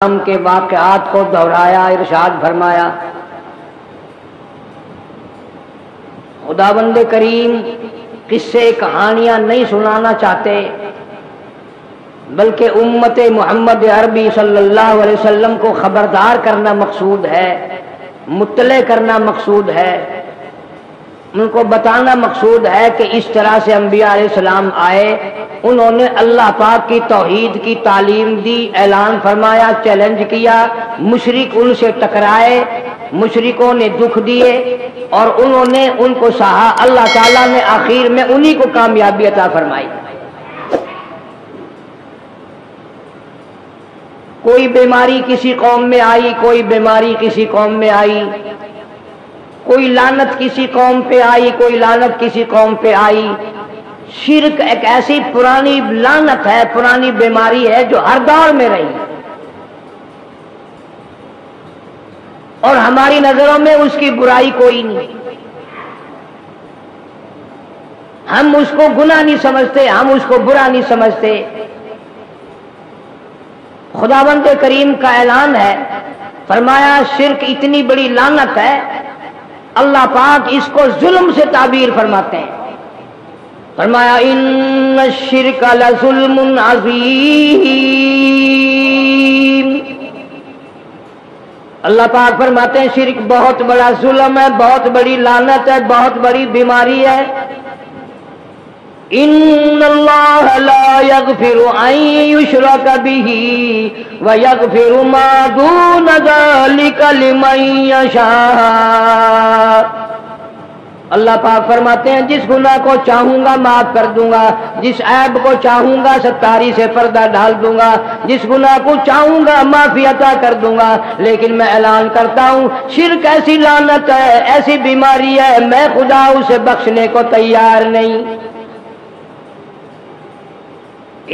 کے واقعات کو دہرایا، ارشاد فرمایا خداوند کریم قصے کہانیاں نہیں سنانا چاہتے، بلکہ امت محمد عربی صلی اللہ علیہ وسلم کو خبردار کرنا مقصود ہے، مطلع کرنا مقصود ہے، ان کو بتانا مقصود ہے کہ اس طرح سے انبیاء علیہ السلام آئے، انہوں نے اللہ پاک کی توحید کی تعلیم دی، اعلان فرمایا، چیلنج کیا، مشرک ان سے ٹکرائے، مشرکوں نے دکھ دیے اور انہوں نے ان کو سہا، اللہ تعالیٰ نے آخر میں انہی کو کامیابی عطا فرمائی۔ کوئی بیماری کسی قوم میں آئی، کوئی بیماری کسی قوم میں آئی، کوئی لعنت کسی قوم پہ آئی، کوئی لعنت کسی قوم پہ آئی۔ شرک ایک ایسی پرانی لعنت ہے، پرانی بیماری ہے جو ہر دور میں رہی اور ہماری نظروں میں اس کی برائی کوئی نہیں، ہم اس کو گناہ نہیں سمجھتے، ہم اس کو برا نہیں سمجھتے۔ خداوند کریم کا اعلان ہے، فرمایا شرک اتنی بڑی لعنت ہے، اللہ پاک اس کو ظلم سے تعبیر فرماتے ہیں، فرمایا ان الشرک لظلم عظیم۔ اللہ پاک فرماتے ہیں شرک بہت بڑا ظلم ہے، بہت بڑی لعنت ہے، بہت بڑی بیماری ہے۔ ان اللہ لا یغفر ان یشرک بہ ویغفر ما دون ذلک لمن یشاء۔ اللہ پاک فرماتے ہیں جس گناہ کو چاہوں گا معاف کر دوں گا، جس عیب کو چاہوں گا ستاری سے پردہ ڈال دوں گا، جس گناہ کو چاہوں گا معافی عطا کر دوں گا، لیکن میں اعلان کرتا ہوں شرک ایسی لعنت ہے، ایسی بیماری ہے، میں خدا اسے بخشنے کو تیار نہیں۔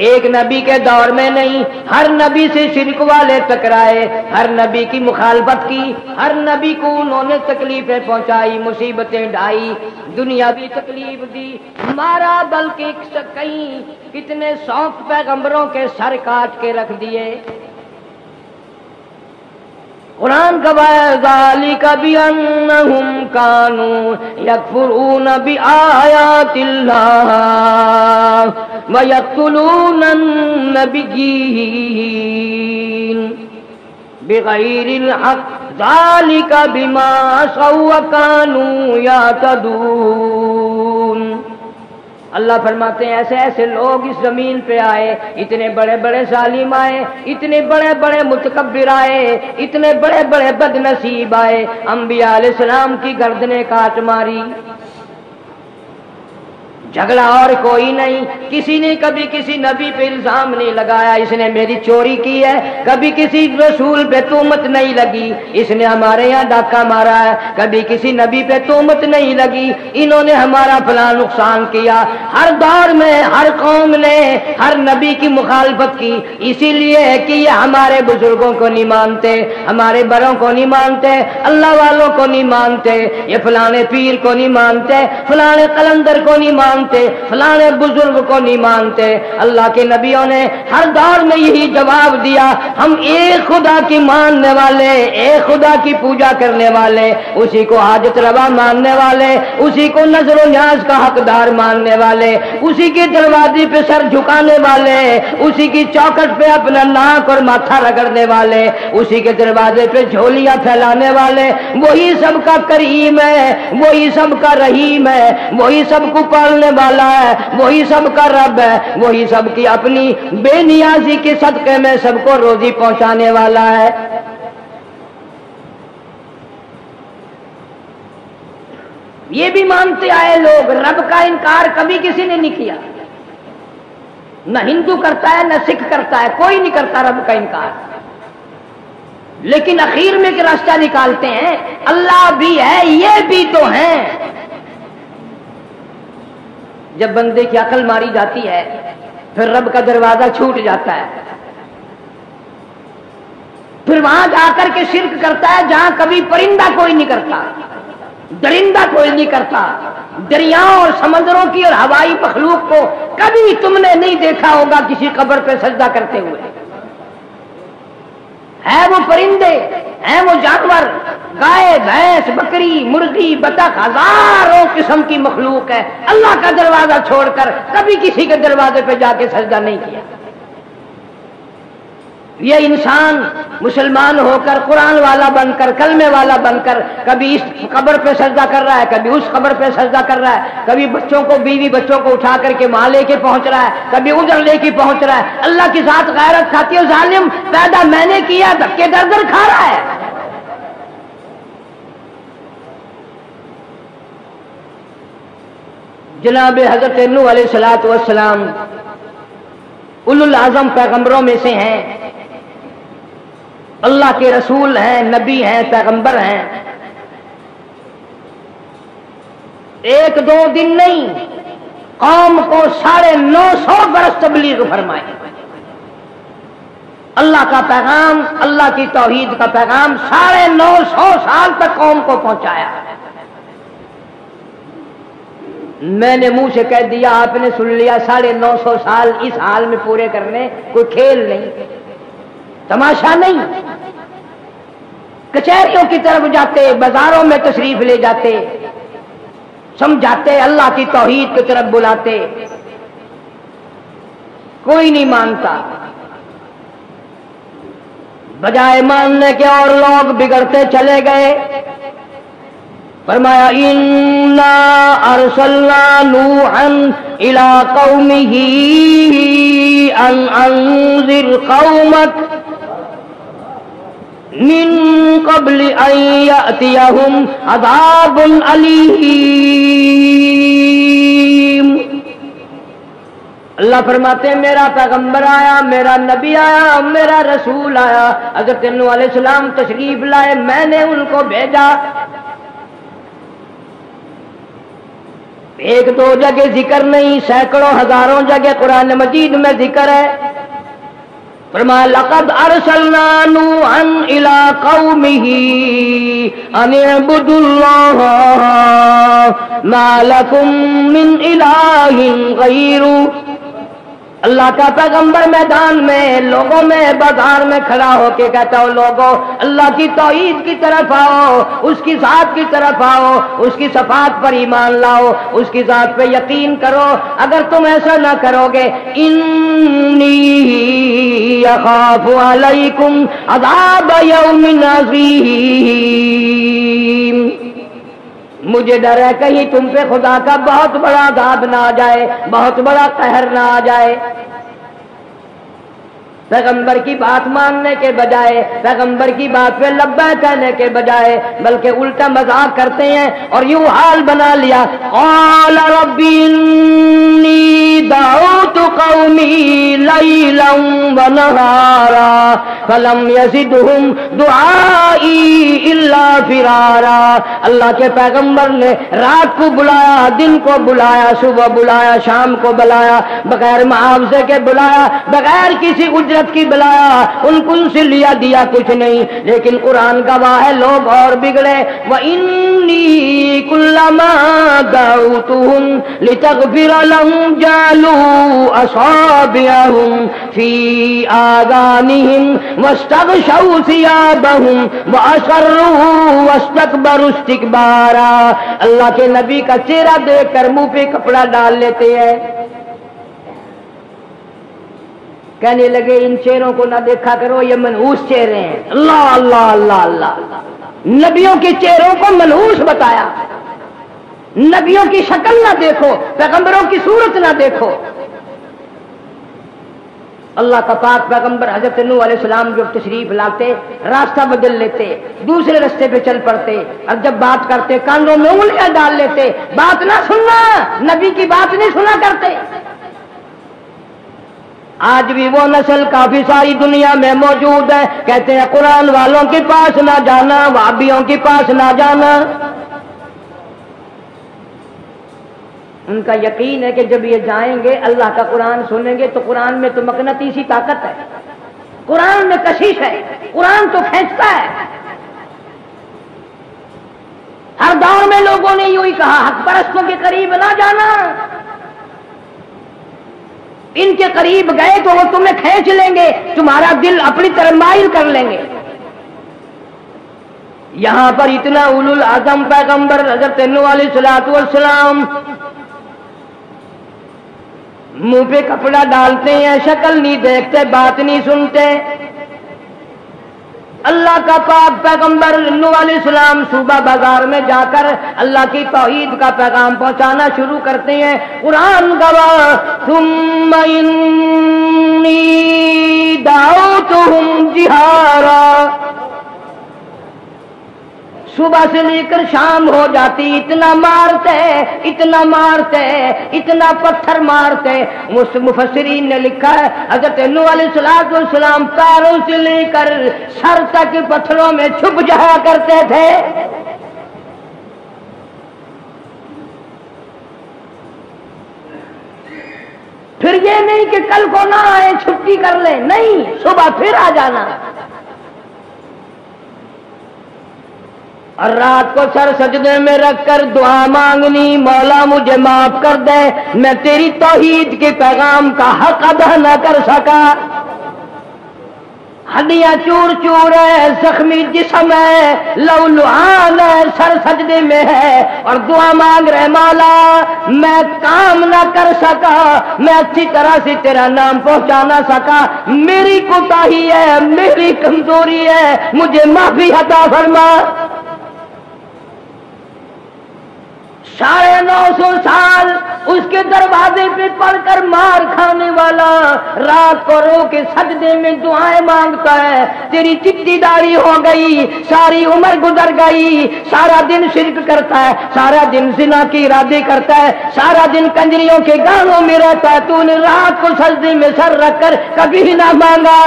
ایک نبی کے دور میں نہیں، ہر نبی سے شرک والے ٹکرائے، ہر نبی کی مخالفت کی، ہر نبی کو انہوں نے تکلیفیں پہنچائی، مصیبتیں ڈھائی، دنیاوی تکلیف دی، مارا، بلکہ کہیں کتنے 100 پیغمبروں کے سر کاٹ کے رکھ دیے۔ قرآن کا ذالک بأنہم کانوا یکفرون بآیات اللہ ویقتلون النبیین بغیر الحق ذالک بما عصوا وکانوا یعتدون۔ اللہ فرماتے ہیں ایسے ایسے لوگ اس زمین پہ آئے، اتنے بڑے بڑے ظالم آئے، اتنے بڑے بڑے متکبر آئے، اتنے بڑے بڑے بد نصیب آئے، انبیاء علیہ السلام کی گردنیں کاٹ ماری۔ جھگڑا اور کوئی نہیں، کسی نے کبھی کسی نبی پہ الزام نہیں لگایا اس نے میری چوری کی ہے، کبھی کسی رسول پہ تہمت نہیں لگی اس نے ہمارے یہاں ڈاکہ مارا ہے، کبھی کسی نبی پہ تہمت نہیں لگی انہوں نے ہمارا فلاں نقصان کیا۔ ہر دور میں ہر قوم نے ہر نبی کی مخالفت کی، اسی لیے ہے کہ یہ ہمارے بزرگوں کو نہیں مانتے، ہمارے بڑوں کو نہیں مانتے، اللہ والوں کو نہیں مانتے، یہ فلانے پیر کو نہیں مانتے، فلانے قلندر کو نہیں مانتے، فلانے بزرگ کو نہیں مانتے۔ اللہ کے نبیوں نے ہر دور میں یہی جواب دیا، ہم ایک خدا کی ماننے والے، ایک خدا کی پوجا کرنے والے، اسی کو حاجت روا ماننے والے، اسی کو نظر و نیاز کا حقدار ماننے والے، اسی کے دروازے پہ سر جھکانے والے، اسی کی چوکھٹ پہ اپنا ناک اور ماتھا رگڑنے والے، اسی کے دروازے پہ جھولیاں پھیلانے والے، وہی سب کا کریم ہے، وہی سب کا رحیم ہے، وہی سب کو پالنے والا ہے، وہی سب کا رب ہے، وہی سب کی اپنی بے نیازی کے صدقے میں سب کو روزی پہنچانے والا ہے۔ یہ بھی مانتے آئے لوگ، رب کا انکار کبھی کسی نے نہیں کیا، نہ ہندو کرتا ہے نہ سکھ کرتا ہے، کوئی نہیں کرتا رب کا انکار، لیکن اخیر میں ایک راستہ نکالتے ہیں، اللہ بھی ہے یہ بھی تو ہیں۔ جب بندے کی عقل ماری جاتی ہے پھر رب کا دروازہ چھوٹ جاتا ہے، پھر وہاں جا کر کے شرک کرتا ہے جہاں کبھی پرندہ کوئی نہیں کرتا، درندہ کوئی نہیں کرتا، دریاؤں اور سمندروں کی اور ہوائی مخلوق کو کبھی تم نے نہیں دیکھا ہوگا کسی قبر پہ سجدہ کرتے ہوئے۔ ہے وہ پرندے، ہیں وہ جانور، گائے بھینس بکری مرغی بطخ، ہزاروں قسم کی مخلوق ہے، اللہ کا دروازہ چھوڑ کر کبھی کسی کے دروازے پہ جا کے سجدہ نہیں کیا۔ یہ انسان مسلمان ہو کر قرآن والا بن کر کلمے والا بن کر کبھی اس قبر پہ سجدہ کر رہا ہے، کبھی اس قبر پہ سجدہ کر رہا ہے، کبھی بچوں کو بیوی بچوں کو اٹھا کر کے وہاں لے کے پہنچ رہا ہے، کبھی ادھر لے کے پہنچ رہا ہے، اللہ کی ذات غیرت کھاتی ہے، ظالم پیدا میں نے کیا دھکے در در کھا رہا ہے۔ جناب حضرت نوح علیہ الصلوۃ والسلام اولو العظم پیغمبروں میں سے ہیں، اللہ کے رسول ہیں، نبی ہیں، پیغمبر ہیں۔ ایک دو دن نہیں، قوم کو 950 برس تبلیغ فرمائی، اللہ کا پیغام، اللہ کی توحید کا پیغام 950 سال تک قوم کو پہنچایا۔ میں نے منہ سے کہہ دیا، آپ نے سن لیا، 950 سال اس حال میں پورے کرنے کوئی کھیل نہیں، تماشا نہیں۔ کچہریوں کی طرف جاتے، بازاروں میں تشریف لے جاتے، سمجھاتے، اللہ کی توحید کی طرف بلاتے، کوئی نہیں مانتا۔ بجائے ماننے کے اور لوگ بگڑتے چلے گئے۔ فرمایا انا ارسلنا نوحا الى قومه ان انذر قومك من قبل ان يأتيهم عذاب عليم۔ اللہ فرماتے ہیں میرا پیغمبر آیا، میرا نبی آیا، میرا رسول آیا، حضرت نوح علیہ السلام تشریف لائے، میں نے ان کو بھیجا۔ ایک دو جگہ ذکر نہیں، سینکڑوں ہزاروں جگہ قرآن مجید میں ذکر ہے۔ فرمایا لقد ارسلنا نوحا الى قومه ان اعبدوا الله ما لكم من اله غيره۔ اللہ کا پیغمبر میدان میں، لوگوں میں، بازار میں کھڑا ہو کے کہتا ہوں لوگوں اللہ کی توحید کی طرف آؤ، اس کی ذات کی طرف آؤ، اس کی صفات پر ایمان لاؤ، اس کی ذات پہ یقین کرو۔ اگر تم ایسا نہ کرو گے انی اخاف علیکم عذاب یوم عظیم، مجھے ڈر ہے کہیں تم پہ خدا کا بہت بڑا عذاب نہ آ جائے، بہت بڑا قہر نہ آ جائے۔ پیغمبر کی بات ماننے کے بجائے، پیغمبر کی بات پہ لبیک کہنے کے بجائے بلکہ الٹا مذاق کرتے ہیں اور یوں حال بنا لیا قال رب انی دعوت قومی لیلا ونہارا فلم یزدہم دعائی الا فرارا۔ اللہ کے پیغمبر نے رات کو بلایا، دن کو بلایا، صبح بلایا، شام کو بلایا، بغیر معاوضے کے بلایا، بغیر کسی اجرت کی بلایا، ان سے لیا دیا کچھ نہیں، لیکن قرآن گواہ ہے لوگ اور بگڑے۔ وَإِنِّي كُلَّمَا دَعَوْتُهُمْ لِتَغْفِرَ لَهُمْ جَعَلُوا أَصَابِعَهُمْ فِي آذَانِهِمْ وَاسْتَغْشَوْا ثِيَابَهُمْ وَأَصَرُّوا وَاسْتَكْبَرُوا اسْتِكْبَارًا۔ اللہ کے نبی کا چہرہ دیکھ کر منہ پہ کپڑا ڈال لیتے ہیں، کہنے لگے ان چہروں کو نہ دیکھا کرو، یہ منحوس چہرے ہیں۔ اللہ اللہ اللہ اللہ، نبیوں کے چہروں کو منحوس بتایا، نبیوں کی شکل نہ دیکھو، پیغمبروں کی صورت نہ دیکھو۔ اللہ کا پاک پیغمبر حضرت نوح علیہ السلام جو تشریف لاتے راستہ بدل لیتے، دوسرے راستے پہ چل پڑتے، اور جب بات کرتے کانوں میں انگلیاں ڈال لیتے، بات نہ سننا، نبی کی بات نہیں سنا کرتے۔ آج بھی وہ نسل کافی ساری دنیا میں موجود ہے، کہتے ہیں قرآن والوں کے پاس نہ جانا، وہابیوں کے پاس نہ جانا۔ ان کا یقین ہے کہ جب یہ جائیں گے اللہ کا قرآن سنیں گے تو قرآن میں تو مقناطیسی طاقت ہے، قرآن میں کشش ہے، قرآن تو کھینچتا ہے۔ ہر دور میں لوگوں نے یوں ہی کہا حق پرستوں کے قریب نہ جانا، ان کے قریب گئے تو وہ تمہیں کھینچ لیں گے، تمہارا دل اپنی طرف مائل کر لیں گے۔ یہاں پر اتنا اولو العزم پیغمبر حضرت نوح علیہ الصلوۃ والسلام منہ پہ کپڑا ڈالتے ہیں، شکل نہیں دیکھتے، بات نہیں سنتے۔ اللہ کا پاک پیغمبر نوح علیہ السلام صوبہ بازار میں جا کر اللہ کی توحید کا پیغام پہنچانا شروع کرتے ہیں۔ قرآن گواہ ثم انی دعوتہم جہارا، صبح سے لے کر شام ہو جاتی، اتنا مارتے اتنا پتھر مارتے۔ مفسرین نے لکھا ہے حضرت نوح علیہ السلام پیروں سے لے کر سر تک پتھروں میں چھپ جایا کرتے تھے۔ پھر یہ نہیں کہ کل کو نہ آئے چھٹی کر لیں، نہیں، صبح پھر آ جانا، اور رات کو سر سجدے میں رکھ کر دعا مانگنی، مولا مجھے معاف کر دے، میں تیری توحید کے پیغام کا حق ادا نہ کر سکا۔ ہڈیاں چور چور ہے، زخمی جسم ہے، لولوان ہے، سر سجدے میں ہے اور دعا مانگ رہے، مولا میں کام نہ کر سکا، میں اچھی طرح سے تیرا نام پہنچا نہ سکا، میری کوتاہی ہے، میری کمزوری ہے، مجھے معافی عطا فرما۔ 950 سال اس کے دروازے پہ پڑھ کر مار کھانے والا رات کو رو کے سجدے میں دعائیں مانگتا ہے، تیری چٹی داڑھی ہو گئی، ساری عمر گزر گئی، سارا دن شرک کرتا ہے، سارا دن زنا کی ارادے کرتا ہے، سارا دن کنجریوں کے گانوں میں رہتا ہے، تو نے رات کو سجدے میں سر رکھ کر کبھی نہ مانگا۔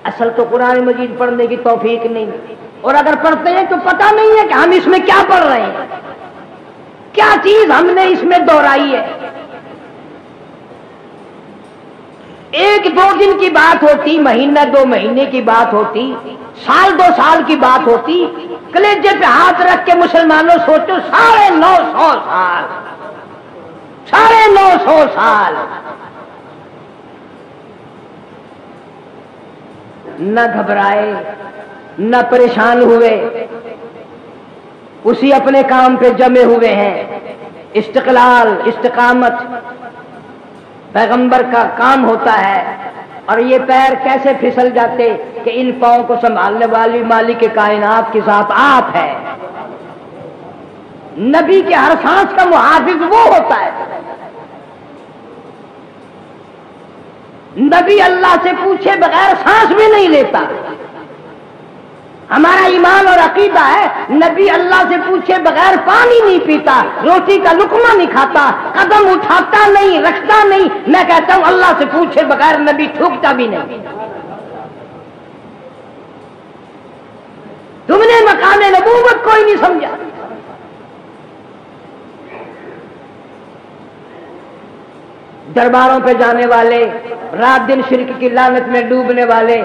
اصل تو قرآن مجید پڑھنے کی توفیق نہیں، اور اگر پڑھتے ہیں تو پتہ نہیں ہے کہ ہم اس میں کیا پڑھ رہے ہیں، کیا چیز ہم نے اس میں دہرائی ہے۔ ایک دو دن کی بات ہوتی، مہینہ دو مہینے کی بات ہوتی، سال دو سال کی بات ہوتی، کلیجے پہ ہاتھ رکھ کے مسلمانوں سوچو 950 سال، 950 سال نہ گھبرائے، نہ پریشان ہوئے، اسی اپنے کام پہ جمے ہوئے ہیں۔ استقلال، استقامت پیغمبر کا کام ہوتا ہے، اور یہ پیر کیسے پھسل جاتے کہ ان پاؤں کو سنبھالنے والی مالک کائنات کے ساتھ آپ ہے۔ نبی کے ہر سانس کا محافظ وہ ہوتا ہے۔ نبی اللہ سے پوچھے بغیر سانس بھی نہیں لیتا۔ ہمارا ایمان اور عقیدہ ہے نبی اللہ سے پوچھے بغیر پانی نہیں پیتا، روٹی کا لقمہ نہیں کھاتا، قدم اٹھاتا نہیں، رکھتا نہیں۔ میں کہتا ہوں اللہ سے پوچھے بغیر نبی تھوکتا بھی نہیں۔ تم نے مقام نبوت کوئی نہیں سمجھا۔ درباروں پہ جانے والے، رات دن شرک کی لعنت میں ڈوبنے والے،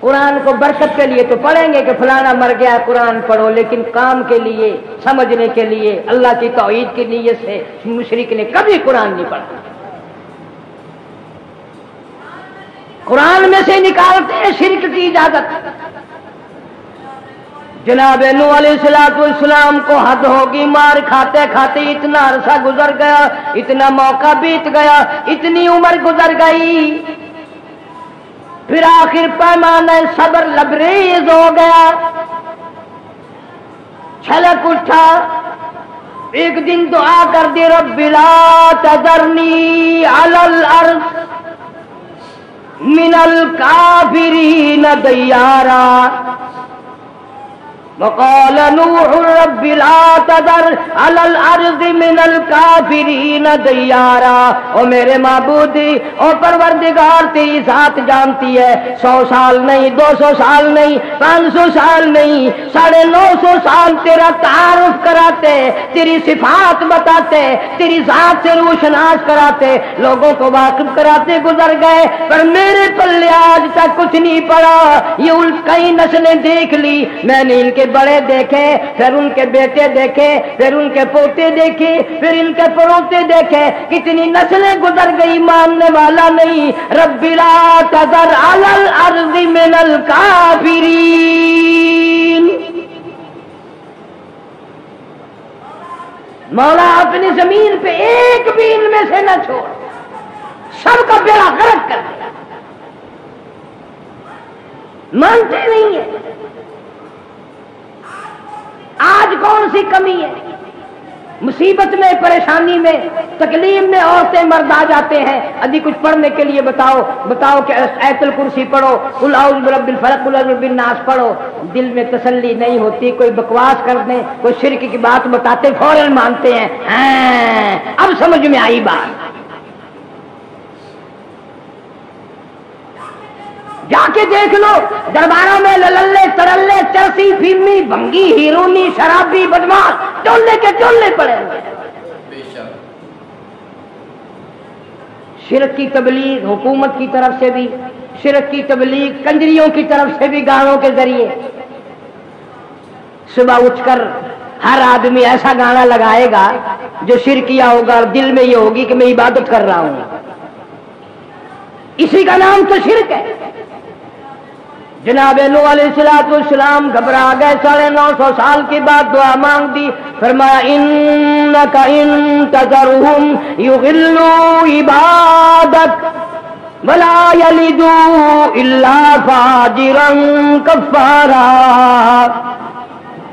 قرآن کو برکت کے لیے تو پڑھیں گے کہ فلانا مر گیا قرآن پڑھو، لیکن کام کے لیے، سمجھنے کے لیے، اللہ کی توحید کی نیت سے مشرک نے کبھی قرآن نہیں پڑھا۔ قرآن میں سے نکالتے ہیں شرک کی اجازت۔ جناب نوح علیہ السلام کو حد ہوگی، مار کھاتے کھاتے اتنا عرصہ گزر گیا، اتنا موقع بیت گیا، اتنی عمر گزر گئی، پھر آخر پیمانہ صبر لبریز ہو گیا، چھلک اٹھا، ایک دن دعا کر دی، رب لا تذرنی علی الارض من الکافرین دیارا، وقال نوح رب لا تذر علی الارض من الکافرین دیارا۔ او میرے معبود، او پروردگار، تیری ذات جانتی ہے 100 سال نہیں، 200 سال نہیں، 500 سال نہیں، 950 سال تیرا تعارف کراتے، تیری صفات بتاتے، تیری ذات سے روشناس کراتے، لوگوں کو واقف کراتے گزر گئے، پر میرے پلے آج تک کچھ نہیں پڑا۔ یہ کئی نسلیں دیکھ لی، میں نے ان کے کے بڑے دیکھے، پھر ان کے بیٹے دیکھے، پھر ان کے پوتے دیکھے، پھر ان کے پڑوتے دیکھے، کتنی نسلیں گزر گئی، ماننے والا نہیں۔ رب لا تذر علی الارض من الکافرین، مولا اپنی زمین پہ ایک بھی ان میں سے نہ چھوڑ، سب کا بیڑا غرق کر دیا۔ مانتے نہیں ہیں۔ آج کون سی کمی ہے؟ مصیبت میں، پریشانی میں، تکلیف میں عورتیں مرد آ جاتے ہیں، ابھی کچھ پڑھنے کے لیے بتاؤ کہ آیت الکرسی پڑھو، قل اعوذ برب الفلق، قل اعوذ برب الناس پڑھو، دل میں تسلی نہیں ہوتی۔ کوئی بکواس کر دیں، کوئی شرک کی بات بتاتے فوراً مانتے ہیں، ہاں اب سمجھ میں آئی بات۔ جا کے دیکھ لو درباروں میں للے ترلے، چرسی، فیمی، بھنگی، ہیرونی، شرابی، بدماش ٹولے کے ٹولے پڑے ہوئے۔ شرک کی تبلیغ حکومت کی طرف سے بھی، شرک کی تبلیغ کنجریوں کی طرف سے بھی، گانوں کے ذریعے۔ صبح اٹھ کر ہر آدمی ایسا گانا لگائے گا جو شرکیہ ہوگا، اور دل میں یہ ہوگی کہ میں عبادت کر رہا ہوں، اسی کا نام تو شرک ہے۔ جناب نوح علیہ السلام گھبرا گئے، 950 سال کے بعد دعا مانگ دی، فرمایا انک ان تذرہم یضلوا عبادک ولا یلدوا الا فاجرا کفارا۔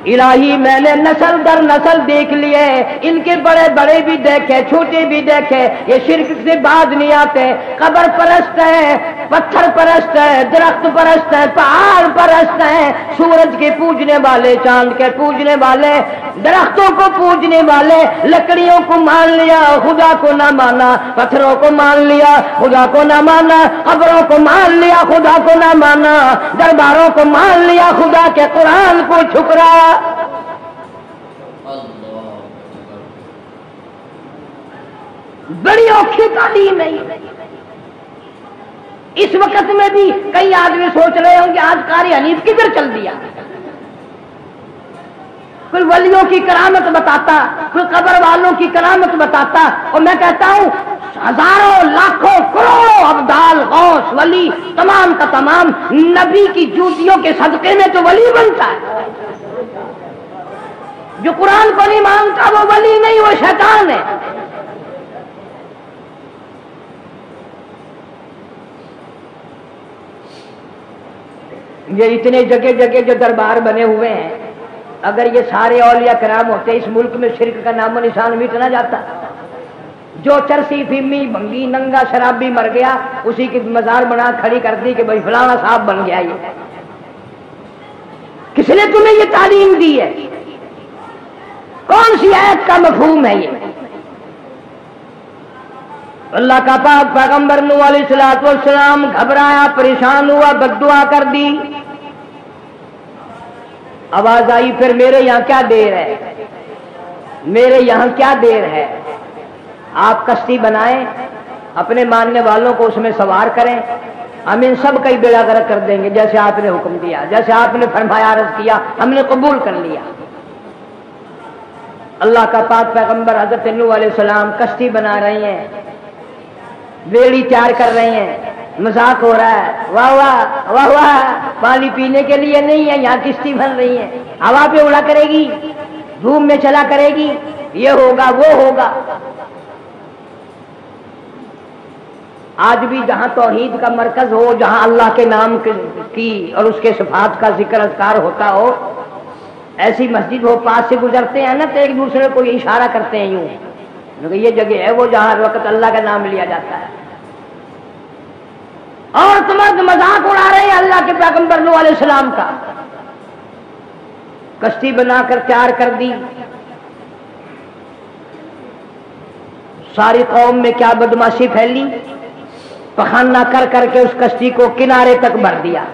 الہی میں نے نسل در نسل دیکھ لیے، ان کے بڑے بڑے بھی دیکھے، چھوٹے بھی دیکھے، یہ شرک سے باز نہیں آتے، قبر پرست ہے، پتھر پرست ہے، درخت پرست ہے، پہاڑ پرست ہے، سورج کے پوجنے والے، چاند کے پوجنے والے، درختوں کو پوجنے والے، لکڑیوں کو مان لیا خدا کو نہ مانا، پتھروں کو مان لیا خدا کو نہ مانا، قبروں کو مان لیا خدا کو نہ مانا، درباروں کو مان لیا خدا کے قرآن کو ٹھکرا۔ بڑی اوکھی تعلیم ہے۔ اس وقت میں بھی کئی آدمی سوچ رہے ہوں کہ آج قاری حنیف کدھر چل دیا، کوئی ولیوں کی کرامت بتاتا، کوئی قبر والوں کی کرامت بتاتا، اور میں کہتا ہوں ہزاروں لاکھوں کروڑوں ابدال غوث ولی تمام کا تمام نبی کی جوتیوں کے صدقے میں تو ولی بنتا ہے۔ جو قرآن کو نہیں مانتا وہ ولی نہیں، وہ شیطان ہے۔ یہ اتنے جگہ جگہ جو دربار بنے ہوئے ہیں، اگر یہ سارے اولیاء کرام ہوتے اس ملک میں شرک کا نام و نشان مٹ نہ جاتا۔ جو چرسی، فیمی، بھنگی، ننگا، شرابی مر گیا، اسی کی مزار بنا کھڑی کر دی کہ بھائی فلانا صاحب بن گیا۔ یہ کس نے تمہیں یہ تعلیم دی ہے؟ کون سی آیت کا مفہوم ہے یہ؟ اللہ کا پاک پیغمبر نوح علیہ السلام گھبرایا، پریشان ہوا، بد دعا کر دی۔ آواز آئی پھر میرے یہاں کیا دیر ہے، میرے یہاں کیا دیر ہے، آپ کشتی بنائیں، اپنے ماننے والوں کو اس میں سوار کریں، ہم ان سب کا ہی بیڑا غرق کر دیں گے، جیسے آپ نے حکم دیا، جیسے آپ نے فرمایا، عرض کیا، ہم نے قبول کر لیا۔ اللہ کا پاک پیغمبر حضرت نوح علیہ السلام کشتی بنا رہے ہیں، بیڑی تیار کر رہے ہیں، مذاق ہو رہا ہے، واہ واہ واہ واہ، پانی پینے کے لیے نہیں ہے، یہاں کشتی بن رہی ہے، ہوا پہ اڑا کرے گی، دھوپ میں چلا کرے گی، یہ ہوگا وہ ہوگا۔ آج بھی جہاں توحید کا مرکز ہو، جہاں اللہ کے نام کی اور اس کے صفات کا ذکر اذکار ہوتا ہو، ایسی مسجد ہو، پاس سے گزرتے ہیں نا تو ایک دوسرے کو یہ اشارہ کرتے ہیں یوں، کیونکہ یہ جگہ ہے وہ جہاں ہر وقت اللہ کا نام لیا جاتا ہے، اور تمہارا مذاق اڑا رہے ہیں اللہ کے پیغمبر نوح علیہ السلام کا۔ کشتی بنا کر تیار کر دی، ساری قوم میں کیا بدماشی پھیلی، پخانہ کر کر کے اس کشتی کو کنارے تک بھر دیا،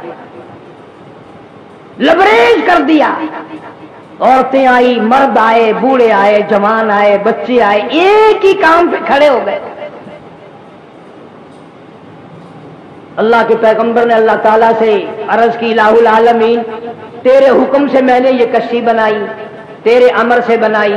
لبریز کر دیا۔ عورتیں آئی، مرد آئے، بوڑھے آئے، جوان آئے، بچے آئے، ایک ہی کام پہ کھڑے ہو گئے۔ اللہ کے پیغمبر نے اللہ تعالیٰ سے عرض کی الہ العالمین تیرے حکم سے میں نے یہ کشتی بنائی، تیرے امر سے بنائی،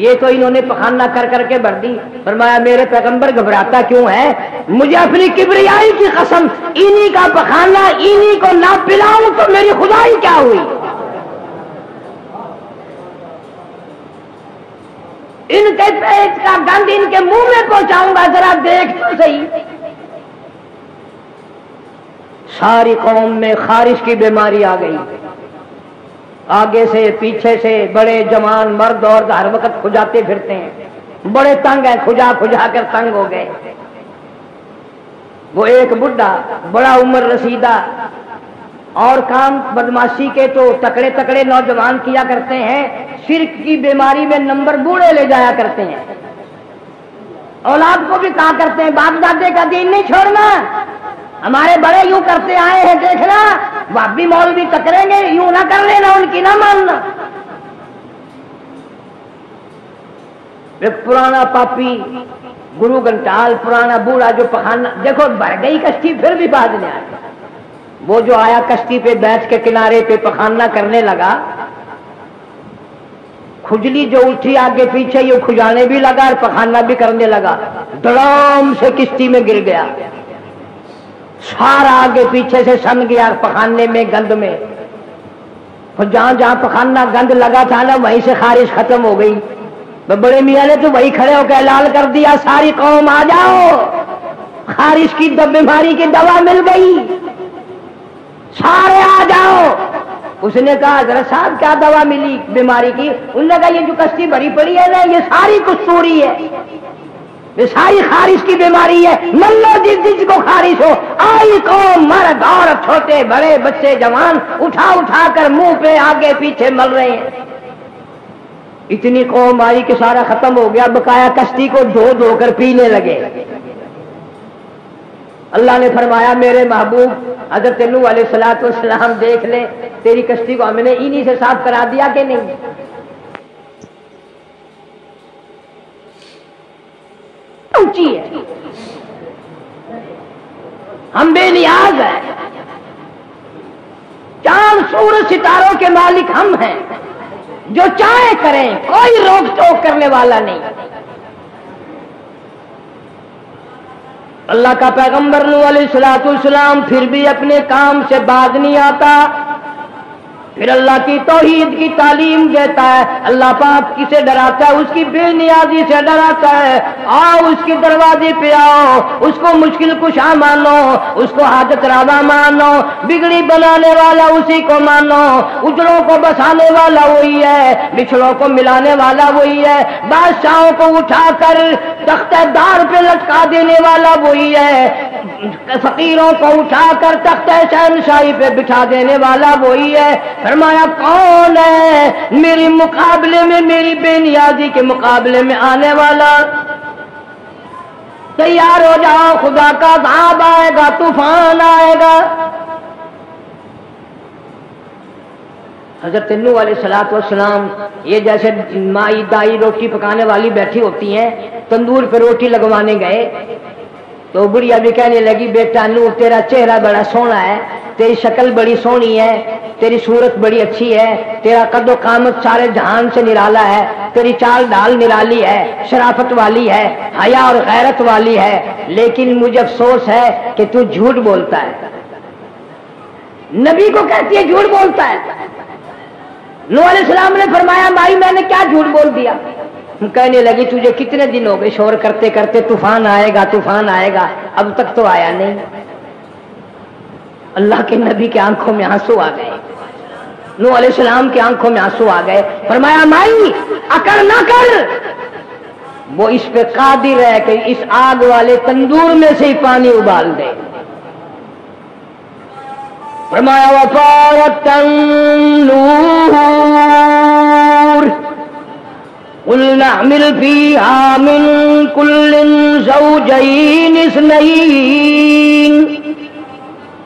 یہ تو انہوں نے پخانہ کر کر کے بھر دی۔ فرمایا میرے پیغمبر گھبراتا کیوں ہے؟ مجھے اپنی کبریائی کی قسم انہی کا پخانہ انہی کو نہ پلاؤں تو میری خدائی کیا ہوئی؟ ان کے پیٹ کا گند ان کے منہ میں پہنچاؤں گا، ذرا دیکھ تو صحیح۔ ساری قوم میں خارش کی بیماری آ گئی، آگے سے پیچھے سے بڑے جوان مرد اور ہر وقت کھجاتے پھرتے ہیں، بڑے تنگ ہیں، کھجا کھجا کر تنگ ہو گئے۔ وہ ایک بڈھا بڑا عمر رسیدہ اور کام بدماشی کے تو تکڑے تکڑے نوجوان کیا کرتے ہیں، شرک کی بیماری میں نمبر بوڑھے لے جایا کرتے ہیں، اولاد کو بھی کہا کرتے ہیں باپ دادے کا دین نہیں چھوڑنا، ہمارے بڑے یوں کرتے آئے ہیں دیکھنا، بھابی مولوی ٹکریں گے یوں نہ کر لینا، ان کی نہ ماننا۔ ایک پرانا پاپی گرو گھنٹال پرانا بوڑھا جو پخانا، دیکھو بھر گئی کشتی پھر بھی بعد میں آیا، وہ جو آیا کشتی پہ بیٹھ کے کنارے پہ پخانا کرنے لگا، کھجلی جو اٹھی آگے پیچھے یہ کھجانے بھی لگا اور پخانا بھی کرنے لگا، دڑام سے کشتی میں گر گیا، سارا آگے پیچھے سے سن گیا پخانے میں گند میں، جہاں جہاں پخانا گند لگا تھا نا وہیں سے خارش ختم ہو گئی۔ بڑے میاں نے تو وہی کھڑے ہو کے اعلان کر دیا ساری قوم آ جاؤ، خارش کی بیماری کی دوا مل گئی، سارے آ جاؤ۔ اس نے کہا حضرت صاحب کیا دوا ملی بیماری کی؟ انہوں نے کہا یہ جو کشتی بھری پڑی ہے نا یہ ساری کستوری ہے، یہ ساری خارش کی بیماری ہے، ملو جس کو خارش ہو، آئی قوم مرد عورت چھوٹے بڑے بچے جوان اٹھا اٹھا کر منہ پہ آگے پیچھے مل رہے ہیں۔ اتنی قوم آئی کہ سارا ختم ہو گیا، بقایا کشتی کو دھو دھو کر پینے لگے۔ اللہ نے فرمایا میرے محبوب حضرت نوح علیہ الصلوۃ والسلام دیکھ لے تیری کشتی کو ہم نے انہی سے صاف کرا دیا کہ نہیں؟ اونچی ہے، ہم بے نیاز ہیں، چاند سورج ستاروں کے مالک ہم ہیں، جو چاہے کریں کوئی روک ٹوک کرنے والا نہیں۔ اللہ کا پیغمبر نوح علیہ الصلوۃ والسلام پھر بھی اپنے کام سے باز نہیں آتا، پھر اللہ کی توحید کی تعلیم دیتا ہے۔ اللہ پاک کسے ڈراتا ہے؟ اس کی بے نیازی سے ڈراتا ہے، آؤ اس کے دروازے پہ آؤ، اس کو مشکل کشا مانو، اس کو حاجت روا مانو، بگڑی بنانے والا اسی کو مانو، اجڑوں کو بسانے والا وہی ہے، بچھڑوں کو ملانے والا وہی ہے، بادشاہوں کو اٹھا کر تختہ دار پہ لٹکا دینے والا وہی ہے، فقیروں کو اٹھا کر تختہ شہنشاہی پہ بٹھا دینے والا وہی ہے۔ فرمایا کون ہے میرے مقابلے میں، میری بے نیازی کے مقابلے میں آنے والا؟ تیار ہو جاؤ، خدا کا عذاب آئے گا، طوفان آئے گا۔ حضرت نوح علیہ الصلوۃ والسلام یہ جیسے مائی دائی روٹی پکانے والی بیٹھی ہوتی ہیں، تندور پہ روٹی لگوانے گئے تو بڑھیا بھی کہنے لگی بیٹا نوح تیرا چہرہ بڑا سونا ہے، تیری شکل بڑی سونی ہے، تیری صورت بڑی اچھی ہے، تیرا قد و قامت سارے جہان سے نرالا ہے، تیری چال ڈال نرالی ہے، شرافت والی ہے، حیا اور غیرت والی ہے، لیکن مجھے افسوس ہے کہ تو جھوٹ بولتا ہے۔ نبی کو کہتی ہے جھوٹ بولتا ہے۔ نوح علیہ السلام نے فرمایا بھائی میں نے کیا جھوٹ بول دیا؟ کہنے لگی تجھے کتنے دن ہو گئے شور کرتے کرتے طوفان آئے گا طوفان آئے گا، اب تک تو آیا نہیں۔ اللہ کے نبی کی آنکھوں میں آنسو آ گئے، نوح علیہ السلام کی آنکھوں میں آنسو آ گئے۔ فرمایا مائی اکڑ نہ کر، وہ اس پہ قادر ہے کہ اس آگ والے تندور میں سے ہی پانی ابال دے۔ فرمایا وفارت النور قلنا احمل فيها من كل زوجين اثنين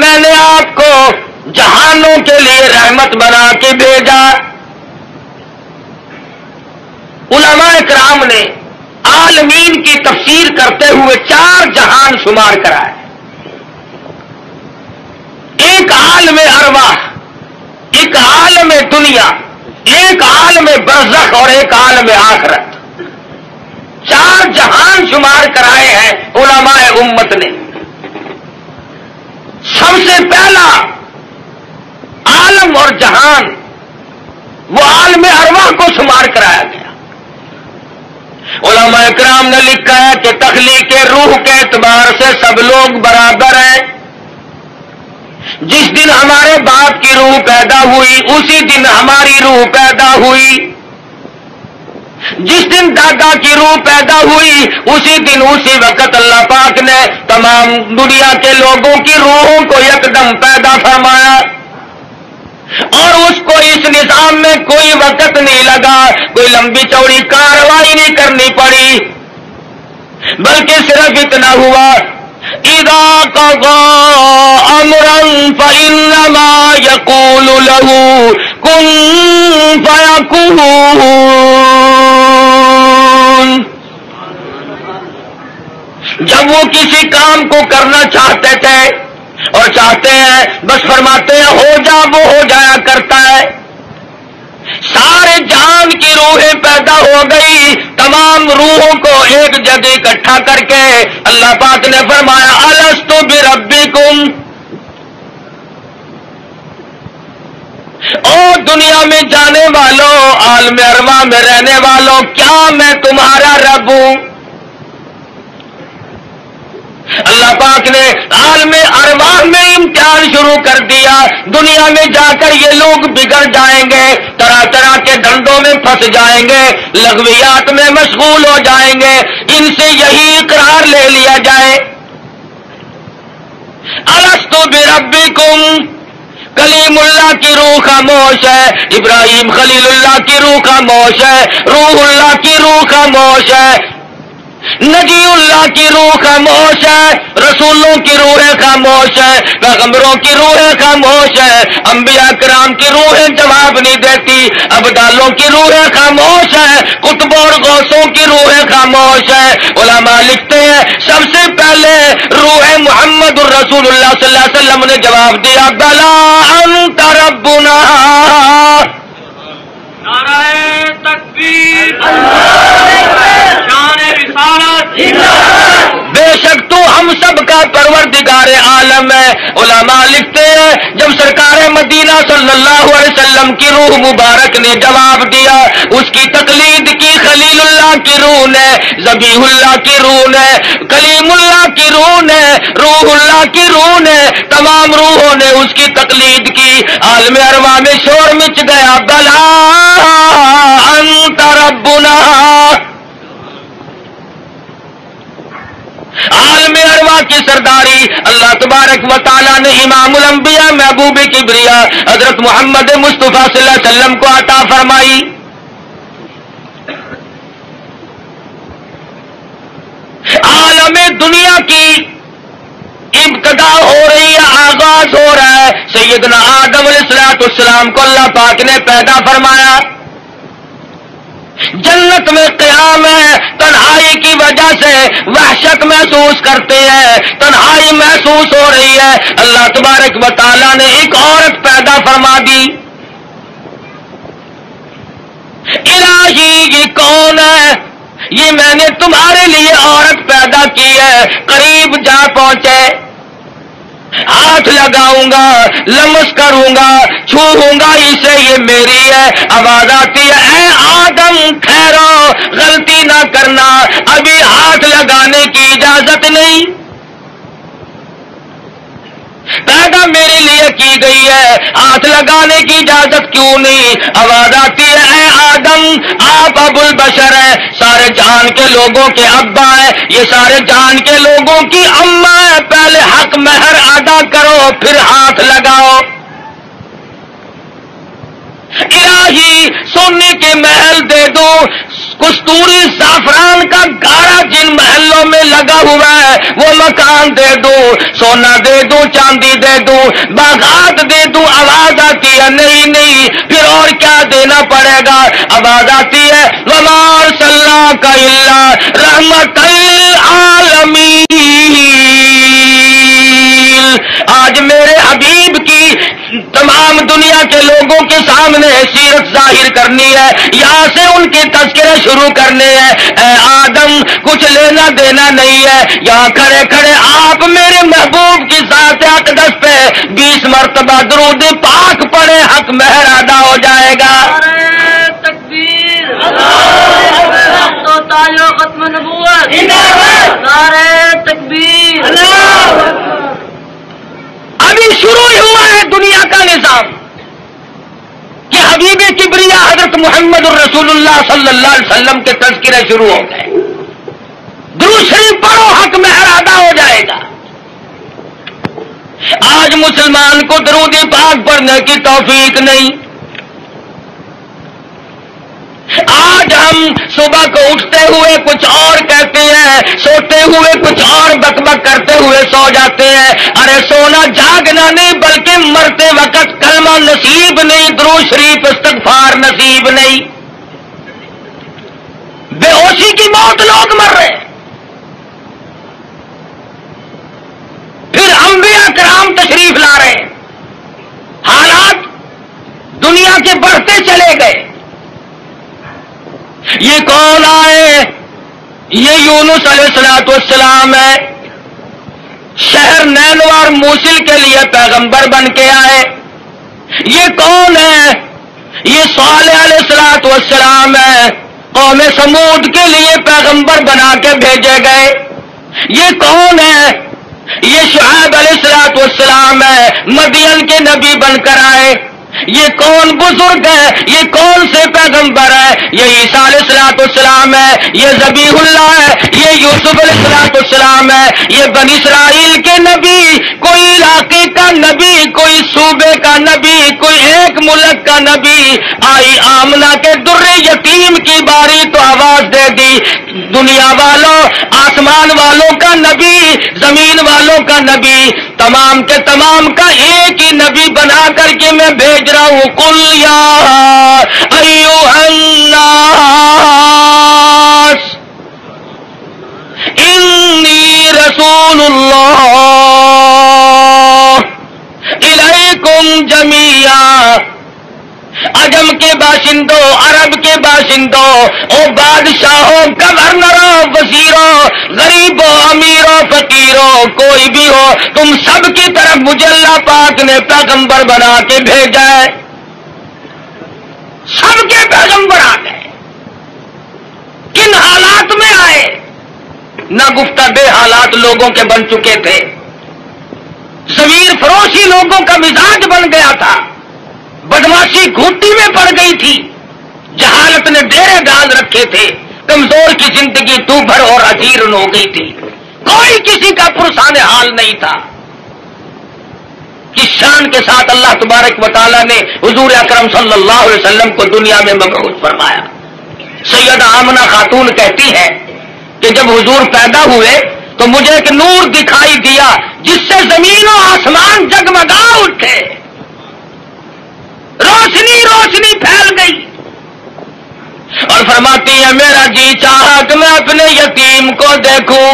میں نے آپ کو جہانوں کے لیے رحمت بنا کے بھیجا. علماء کرام نے عالمین کی تفسیر کرتے ہوئے 4 جہان شمار کرا ہے. ایک عالم ارواح، ایک عالم دنیا، ایک عالم برزخ اور ایک عالم آخرت. 4 جہان شمار کرائے ہیں علماء امت نے. سب سے پہلا عالم اور جہان وہ عالم ارواح کو شمار کرایا گیا. علماء کرام نے لکھا ہے کہ تخلیق روح کے اعتبار سے سب لوگ برابر ہیں. جس دن ہمارے باپ کی روح پیدا ہوئی اسی دن ہماری روح پیدا ہوئی. جس دن دادا کی روح پیدا ہوئی اسی دن اسی وقت اللہ پاک نے تمام دنیا کے لوگوں کی روحوں کو یکدم پیدا فرمایا. اور اس کو اس نظام میں کوئی وقت نہیں لگا، کوئی لمبی چوڑی کارروائی نہیں کرنی پڑی، بلکہ صرف اتنا ہوا اذا قضى امرا فانما يقول له كن فيكون. جب وہ کسی کام کو کرنا چاہتے تھے اور چاہتے ہیں بس فرماتے ہیں ہو جا، وہ ہو جایا کرتا ہے. سارے جہان کی روحیں پیدا ہو گئی. تمام روحوں کو ایک جگہ اکٹھا کر کے اللہ پاک نے فرمایا الستو بربکم. او دنیا میں جانے والوں، عالم ارواح میں رہنے والوں، کیا میں تمہارا رب ہوں؟ اللہ پاک نے عالم ارواح میں امتحان شروع کر دیا. دنیا میں جا کر یہ لوگ بگڑ جائیں گے، طرح طرح کے دھندوں میں پھنس جائیں گے، لغویات میں مشغول ہو جائیں گے. ان سے یہی اقرار لے لیا جائے الستو بربکم. کلیم اللہ کی روح خاموش ہے، ابراہیم خلیل اللہ کی روح خاموش ہے، روح اللہ کی روح خاموش ہے، نجی اللہ کی روح خاموش ہے، رسولوں کی روحیں خاموش ہے، پیغمبروں کی روحیں خاموش ہے، انبیاء کرام کی روحیں جواب نہیں دیتی، ابدالوں کی روحیں خاموش ہے، قطب اور غوثوں کی روحیں خاموش ہے. علماء لکھتے ہیں سب سے پہلے روح محمد الرسول اللہ صلی اللہ علیہ وسلم نے جواب دیا بلا انت ربنا. نعرہ تکبیر، شان رسالت، بے شک تو ہم سب کا پروردگار عالم ہے. علماء لکھتے ہیں جب سرکار مدینہ صلی اللہ علیہ وسلم کی روح مبارک نے جواب دیا، اس کی تقلید کی خلیل اللہ کی روح نے، ذبیح اللہ کی روح نے، کلیم اللہ کی روح نے، روح اللہ کی روح نے، تمام روحوں نے اس کی تقلید کی. عالم ارواح میں شور مچ گیا بلا انت ربنا. عالم ارواح کی سرداری اللہ تبارک و تعالیٰ نے امام الانبیاء محبوب کبریا حضرت محمد مصطفیٰ صلی اللہ علیہ وسلم کو عطا فرمائی. عالم دنیا کی ابتدا ہو رہی ہے، آغاز ہو رہا ہے. سیدنا آدم علیہ السلام کو اللہ پاک نے پیدا فرمایا. جنت میں قیام ہے، تنہائی کی وجہ سے وحشت محسوس کرتے ہیں، تنہائی محسوس ہو رہی ہے. اللہ تبارک و تعالیٰ نے ایک عورت پیدا فرما دی. الہی یہ کون ہے؟ یہ میں نے تمہارے لیے عورت پیدا کی ہے. قریب جا پہنچے، ہاتھ لگاؤں گا، لمس کروں گا، چھوؤں گا اسے، یہ میری ہے. آواز آتی ہے اے آدم ٹھہرو، غلطی نہ کرنا، ابھی ہاتھ لگانے کی اجازت نہیں، پیدا میرے لیے کی گئی ہے، ہاتھ لگانے کی اجازت کیوں نہیں؟ آواز آتی ہے اے آدم آپ ابو البشر ہیں، سارے جہان کے لوگوں کے ابا ہیں، یہ سارے جہان کے لوگوں کی اماں ہے، پہلے حق مہر ادا کرو پھر ہاتھ لگاؤ. الہی سونے کے محل دے دو، کستوری زعفران کا گارا جن محلوں میں لگا ہوا ہے وہ مکان دے دوں، سونا دے دوں، چاندی دے دوں، باغات دے دوں، آواز آتی ہے نہیں، پھر اور کیا دینا پڑے گا؟ آواز آتی ہے وما ارسلناک الا رحمۃ للعالمین۔ آج میرے حبیب کی تمام دنیا کے لوگوں کے سامنے سیرت ظاہر کرنی ہے، یہاں سے ان کے تذکرے شروع کرنے ہیں۔ اے آدم کچھ لینا دینا نہیں ہے، یہاں کھڑے کھڑے آپ میرے محبوب کی ذات اقدس پہ 20 مرتبہ درود پاک پڑھے، حق مہر ادا ہو جائے گا۔ تکبیر، تو تاج و ختم نبوت، نعرہ تکبیر، ابھی شروع ہی ہوا ہے دنیا کا نظام کہ حبیب کبریا حضرت محمد الرسول اللہ صلی اللہ علیہ وسلم کے تذکرے شروع ہو گئے۔ درود شریف پڑھو، حق مہر ادا ہو جائے گا۔ آج مسلمان کو درود پاک پڑھنے کی توفیق نہیں۔ آج ہم صبح کو اٹھتے ہوئے کچھ اور کہتے ہیں، سوتے ہوئے کچھ اور بک کرتے ہوئے سو جاتے ہیں۔ ارے سونا جاگنا نہیں بلکہ مرتے وقت کلمہ نصیب نہیں، درود شریف استغفار نصیب نہیں، بے ہوشی کی موت لوگ مر رہے ہیں۔ پھر انبیاء کرام تشریف لا رہے ہیں، حالات دنیا کے بڑھتے چلے گئے۔ یہ کون آئے؟ یہ یونس علیہ السلام ہے، شہر نینوا اور موصل کے لیے پیغمبر بن کے آئے۔ یہ کون ہے؟ یہ صالح علیہ السلام ہے، قوم سمود کے لیے پیغمبر بنا کے بھیجے گئے۔ یہ کون ہے؟ یہ شعیب علیہ السلام ہے، مدین کے نبی بن کر آئے۔ یہ کون بزرگ ہے؟ یہ کون سے پیغمبر ہے؟ یہ عیسیٰ علیہ السلام ہے، یہ ذبیح اللہ ہے، یہ یوسف علیہ السلام ہے، یہ بنی اسرائیل کے نبی، کوئی علاقے کا نبی، کوئی صوبے کا نبی، کوئی ایک ملک کا نبی۔ آئی آمنہ کے در یتیم کی باری تو آواز دے دی، دنیا والوں، آسمان والوں کا نبی، زمین والوں کا نبی، تمام کے تمام کا ایک ہی نبی بنا کر کے میں بھیج رہا ہوں۔ قل یا ایھا الناس انی رسول اللہ الیکم جمیعا۔ عجم کے باشندوں، عرب کے باشندوں، او بادشاہوں، گورنروں، وزیروں، غریبوں، امیروں، فقیروں، کوئی بھی ہو، تم سب کی طرف مجھے اللہ پاک نے پیغمبر بنا کے بھیجا ہے۔ سب کے پیغمبر آ گئے۔ کن حالات میں آئے؟ نہ گفتہ بے حالات لوگوں کے بن چکے تھے، ضمیر فروشی لوگوں کا مزاج بن گیا تھا، بدماشی گھوٹی میں پڑ گئی تھی، جہالت نے ڈیرے ڈال رکھے تھے، کمزور کی زندگی دوبھر اور اجیرن ہو گئی تھی، کوئی کسی کا پرسان حال نہیں تھا۔ کس شان کے ساتھ اللہ تبارک و تعالیٰ نے حضور اکرم صلی اللہ علیہ وسلم کو دنیا میں مبعوث فرمایا۔ سیدہ آمنہ خاتون کہتی ہے کہ جب حضور پیدا ہوئے تو مجھے ایک نور دکھائی دیا جس سے زمین و آسمان جگمگا اٹھے، روشنی روشنی پھیل گئی، اور فرماتی ہے میرا جی چاہا کہ میں اپنے یتیم کو دیکھوں،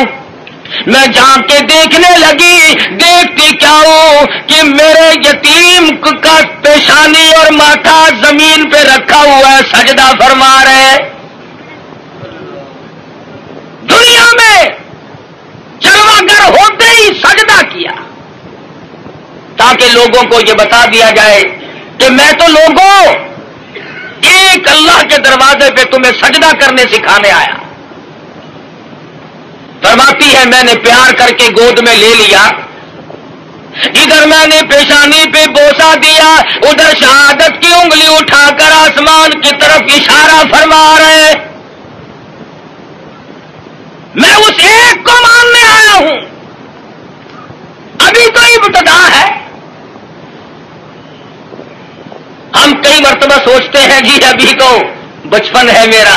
میں جھانک کے دیکھنے لگی، دیکھتی کیا ہوں کہ میرے یتیم کا پیشانی اور ماتھا زمین پہ رکھا ہوا ہے، سجدہ فرما رہے۔ دنیا میں جلوہ گر ہوتے ہی سجدہ کیا تاکہ لوگوں کو یہ بتا دیا جائے کہ میں تو لوگوں ایک اللہ کے دروازے پہ تمہیں سجدہ کرنے سکھانے آیا۔ فرماتی ہے میں نے پیار کر کے گود میں لے لیا، ادھر میں نے پیشانی پہ بوسہ دیا، ادھر شہادت کی انگلی اٹھا کر آسمان کی طرف اشارہ فرما رہے۔ میں اس ایک کو ماننے آیا ہوں، ابھی تو ابتدا ہے۔ ہم کئی مرتبہ سوچتے ہیں جی ابھی تو بچپن ہے میرا،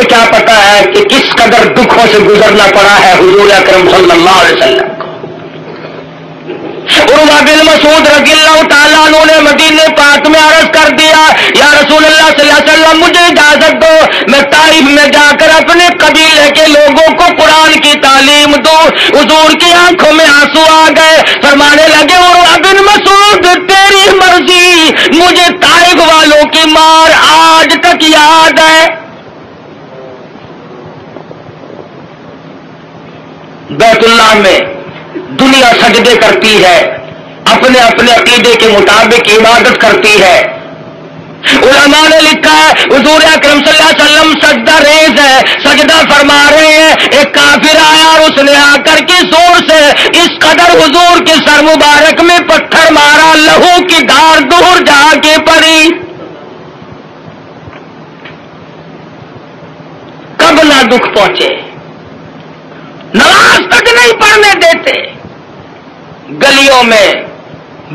مجھے کیا پتا ہے کہ کس قدر دکھوں سے گزرنا پڑا ہے حضور اکرم صلی اللہ علیہ وسلم کو. عروہ بن مسعود رضی اللہ تعالیٰ عنہ نے مدینے پاک میں عرض کر دیا یا رسول اللہ صلی اللہ علیہ وسلم مجھے اجازت دو میں طائف میں جا کر اپنے قبیلے کے لوگوں کو قرآن کی تعلیم دوں. حضور کی آنکھوں میں آنسو آ گئے, فرمانے لگے عروہ بن مسعود تیری مرضی, مجھے طائف والوں کی مار آج تک یاد ہے. بیت اللہ میں دنیا سجدے کرتی ہے, اپنے اپنے عقیدے کے مطابق عبادت کرتی ہے. علماء نے لکھا ہے حضور اکرم صلی اللہ علیہ وسلم سجدہ ریز ہے, سجدہ فرما رہے ہیں. ایک کافر آیا اور اس نے آ کر کے زور سے اس قدر حضور کے سر مبارک میں پتھر مارا, لہو کی دھار دور جا کے پڑی. کب نہ دکھ پہنچے, نماز تک نہیں پڑھنے دیتے, گلیوں میں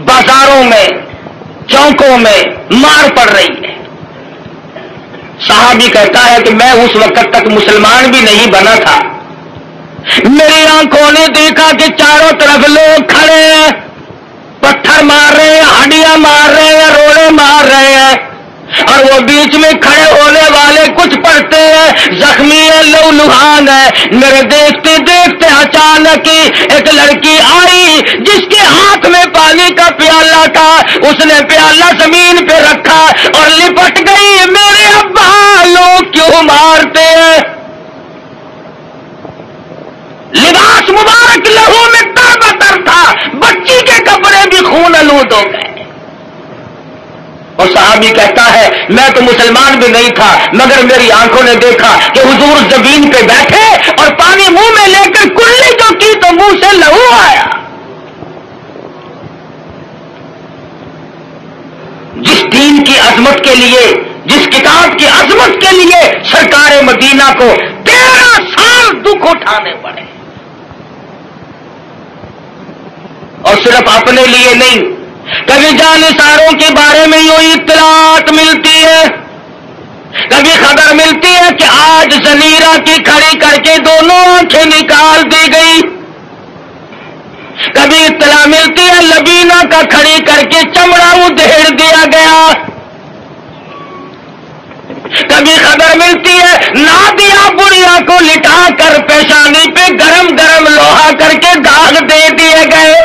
بازاروں میں چوکوں میں مار پڑ رہی ہے. صحابی کہتا ہے کہ میں اس وقت تک مسلمان بھی نہیں بنا تھا, میری آنکھوں نے دیکھا کہ چاروں طرف لوگ کھڑے ہیں, پتھر مار رہے ہیں, ہڈیاں مار رہے ہیں, روڑے مار رہے ہیں, اور وہ بیچ میں کھڑے ہونے والے کچھ پڑھتے ہیں, زخمی ہے, لو لہان ہے. میرے دیکھتے دیکھتے اچانک ایک لڑکی آئی جس کے ہاتھ میں پانی کا پیالہ تھا, اس نے پیالہ زمین پہ رکھا اور لپٹ گئی. میرے ابا لوگ کیوں مارتے ہیں؟ لباس مبارک لہو میں تر بتر تھا, بچی کے کپڑے بھی خون آلود ہو گئے. اور صحابی کہتا ہے میں تو مسلمان بھی نہیں تھا, مگر میری آنکھوں نے دیکھا کہ حضور زمین پہ بیٹھے اور پانی منہ میں لے کر کلی جو کی تو منہ سے لہو آیا. جس دین کی عظمت کے لیے, جس کتاب کی عظمت کے لیے سرکار مدینہ کو 13 سال دکھ اٹھانے پڑے, اور صرف اپنے لیے نہیں, کبھی جانثاروں کے بارے میں یوں اطلاعات ملتی ہے, کبھی خبر ملتی ہے کہ آج زنیرہ کی کھڑی کر کے دونوں آنکھیں نکال دی گئی, کبھی اطلاع ملتی ہے لبینہ کا کھڑی کر کے چمڑا ادھیڑ دیا گیا, کبھی خبر ملتی ہے نادیہ بڑھیا کو لٹا کر پیشانی پہ گرم گرم لوہا کر کے داغ دے دیے گئے,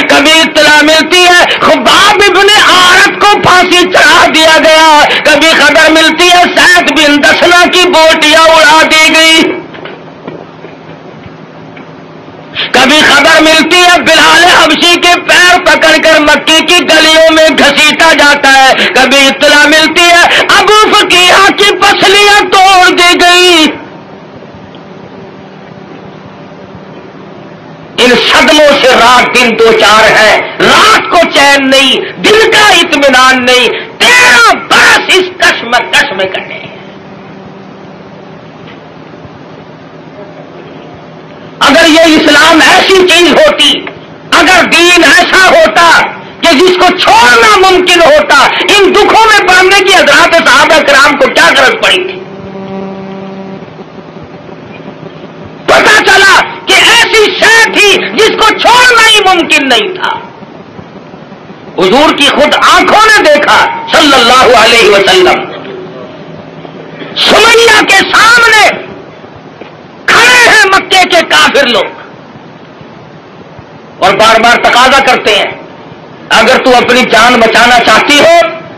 کبھی اطلاع ملتی ہے خباب ابن عارت کو پھانسی چڑھا دیا گیا, کبھی خبر ملتی ہے سعد بن دسنا کی بوٹیاں اڑا دی گئی, کبھی خبر ملتی ہے بلال حبشی کے پیر پکڑ کر مکی کی گلیوں میں گھسیٹا جاتا ہے, کبھی اطلاع ملتی ہے ابو فقیہ کی پسلیاں توڑ دی گئی. ان صدموں سے رات دن دو چار ہے, رات کو چین نہیں, دل کا اطمینان نہیں, 13 برس اس کشمکش میں کٹے. اگر یہ اسلام ایسی چیز ہوتی, اگر دین ایسا ہوتا کہ جس کو چھوڑنا ممکن ہوتا, ان دکھوں میں پڑنے کی حضرات صحابہ کرام کو کیا غرض پڑی تھی؟ پتا چلا کہ ایسی شے تھی جس کو چھوڑنا ہی ممکن نہیں تھا. حضور کی خود آنکھوں نے دیکھا صلی اللہ علیہ وسلم, سمیہ کے سامنے کھڑے ہیں مکے کے کافر لوگ اور بار بار تقاضا کرتے ہیں اگر تو اپنی جان بچانا چاہتی ہو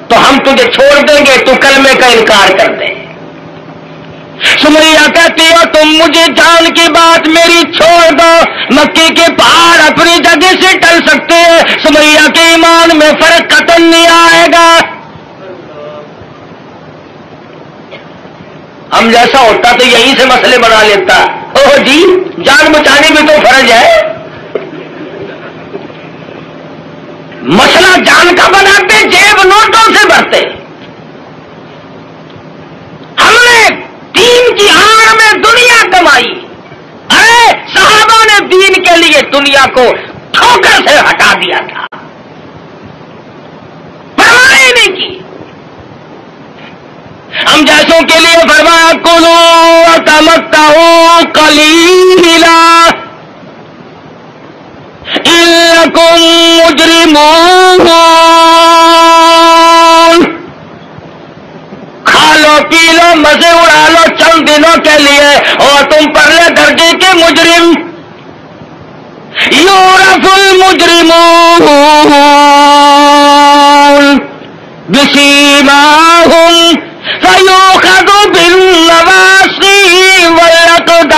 تو ہم تجھے چھوڑ دیں گے, تو کلمے کا انکار کر دے. سمیہ کہتی ہو تم مجھے جان کی بات میری چھوڑ دو, مکی کے پہاڑ اپنی جگہ سے ٹل سکتے ہیں, سمیہ کے ایمان میں فرق قطعاً نہیں آئے گا. ہم جیسا ہوتا تو یہیں سے مسئلے بنا لیتا, اوہ جی جان بچانی بھی تو فرض ہے. مسئلہ جان کا بناتے, جیب نوٹوں سے بھرتے. ہم نے دین کی آڑ میں دنیا کمائی, ارے صحابہ نے دین کے لیے دنیا کو ٹھوکر سے ہٹا دیا تھا, پرواہ نہیں کی. ہم جیسے لوگوں کے لیے فرمایا کلوا وتمتعوا قلیلا انکم مجرمون، کھا لو پی لو مزے اڑا لو چند دنوں کے لیے، اور تم پرلے درجے کے مجرم۔ یورث المجرمون بسیماہم فیؤخذ بالنواصی والاقدام،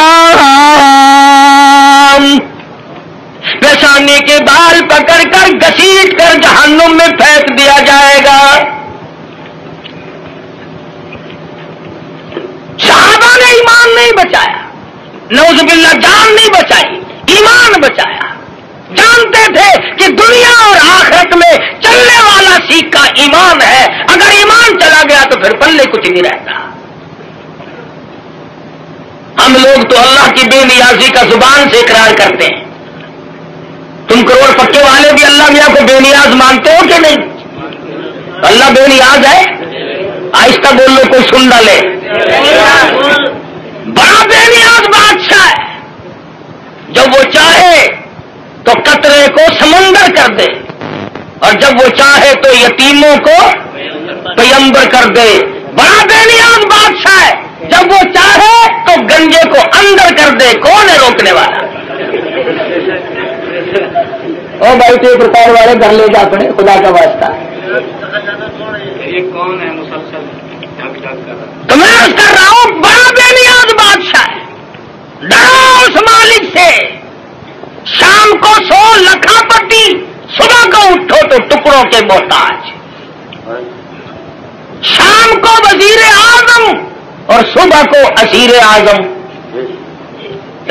پیشانی کے بال پکڑ کر گھسیٹ کر جہنم میں پھینک دیا جائے گا۔ صحابہ نے ایمان نہیں بچایا، نعوذ باللہ جان نہیں بچائی، ایمان بچایا۔ جانتے تھے کہ دنیا اور آخرت میں چلنے والا سیکھا ایمان ہے، اگر ایمان چلا گیا تو پھر پلے کچھ نہیں رہتا۔ ہم لوگ تو اللہ کی بے نیازی کا زبان سے اقرار کرتے ہیں، تم کروڑ پکے والے بھی اللہ میاں کو بے نیاز مانتے ہو کہ نہیں؟ اللہ بے نیاز ہے؟ آہستہ بول لو کوئی سن ڈالے۔ بڑا بے نیاز بادشاہ ہے، جب وہ چاہے تو قطرے کو سمندر کر دے، اور جب وہ چاہے تو یتیموں کو پیمبر کر دے۔ بڑا بے نیاز بادشاہ ہے، جب وہ چاہے تو گنجے کو اندر کر دے، کون ہے روکنے والا؟ او بھائی کے پرکار والے گھر لے جا اپنے، خدا کا واسطہ۔ یہ کون ہے مسلسل تو میں عرض کر رہا ہوں بڑا بے نیاز بادشاہ ہے، ڈرو اس مالک سے۔ شام کو سو لکھا پتی، صبح کو اٹھو تو ٹکڑوں کے محتاج۔ شام کو وزیر اعظم اور صبح کو اسیر اعظم۔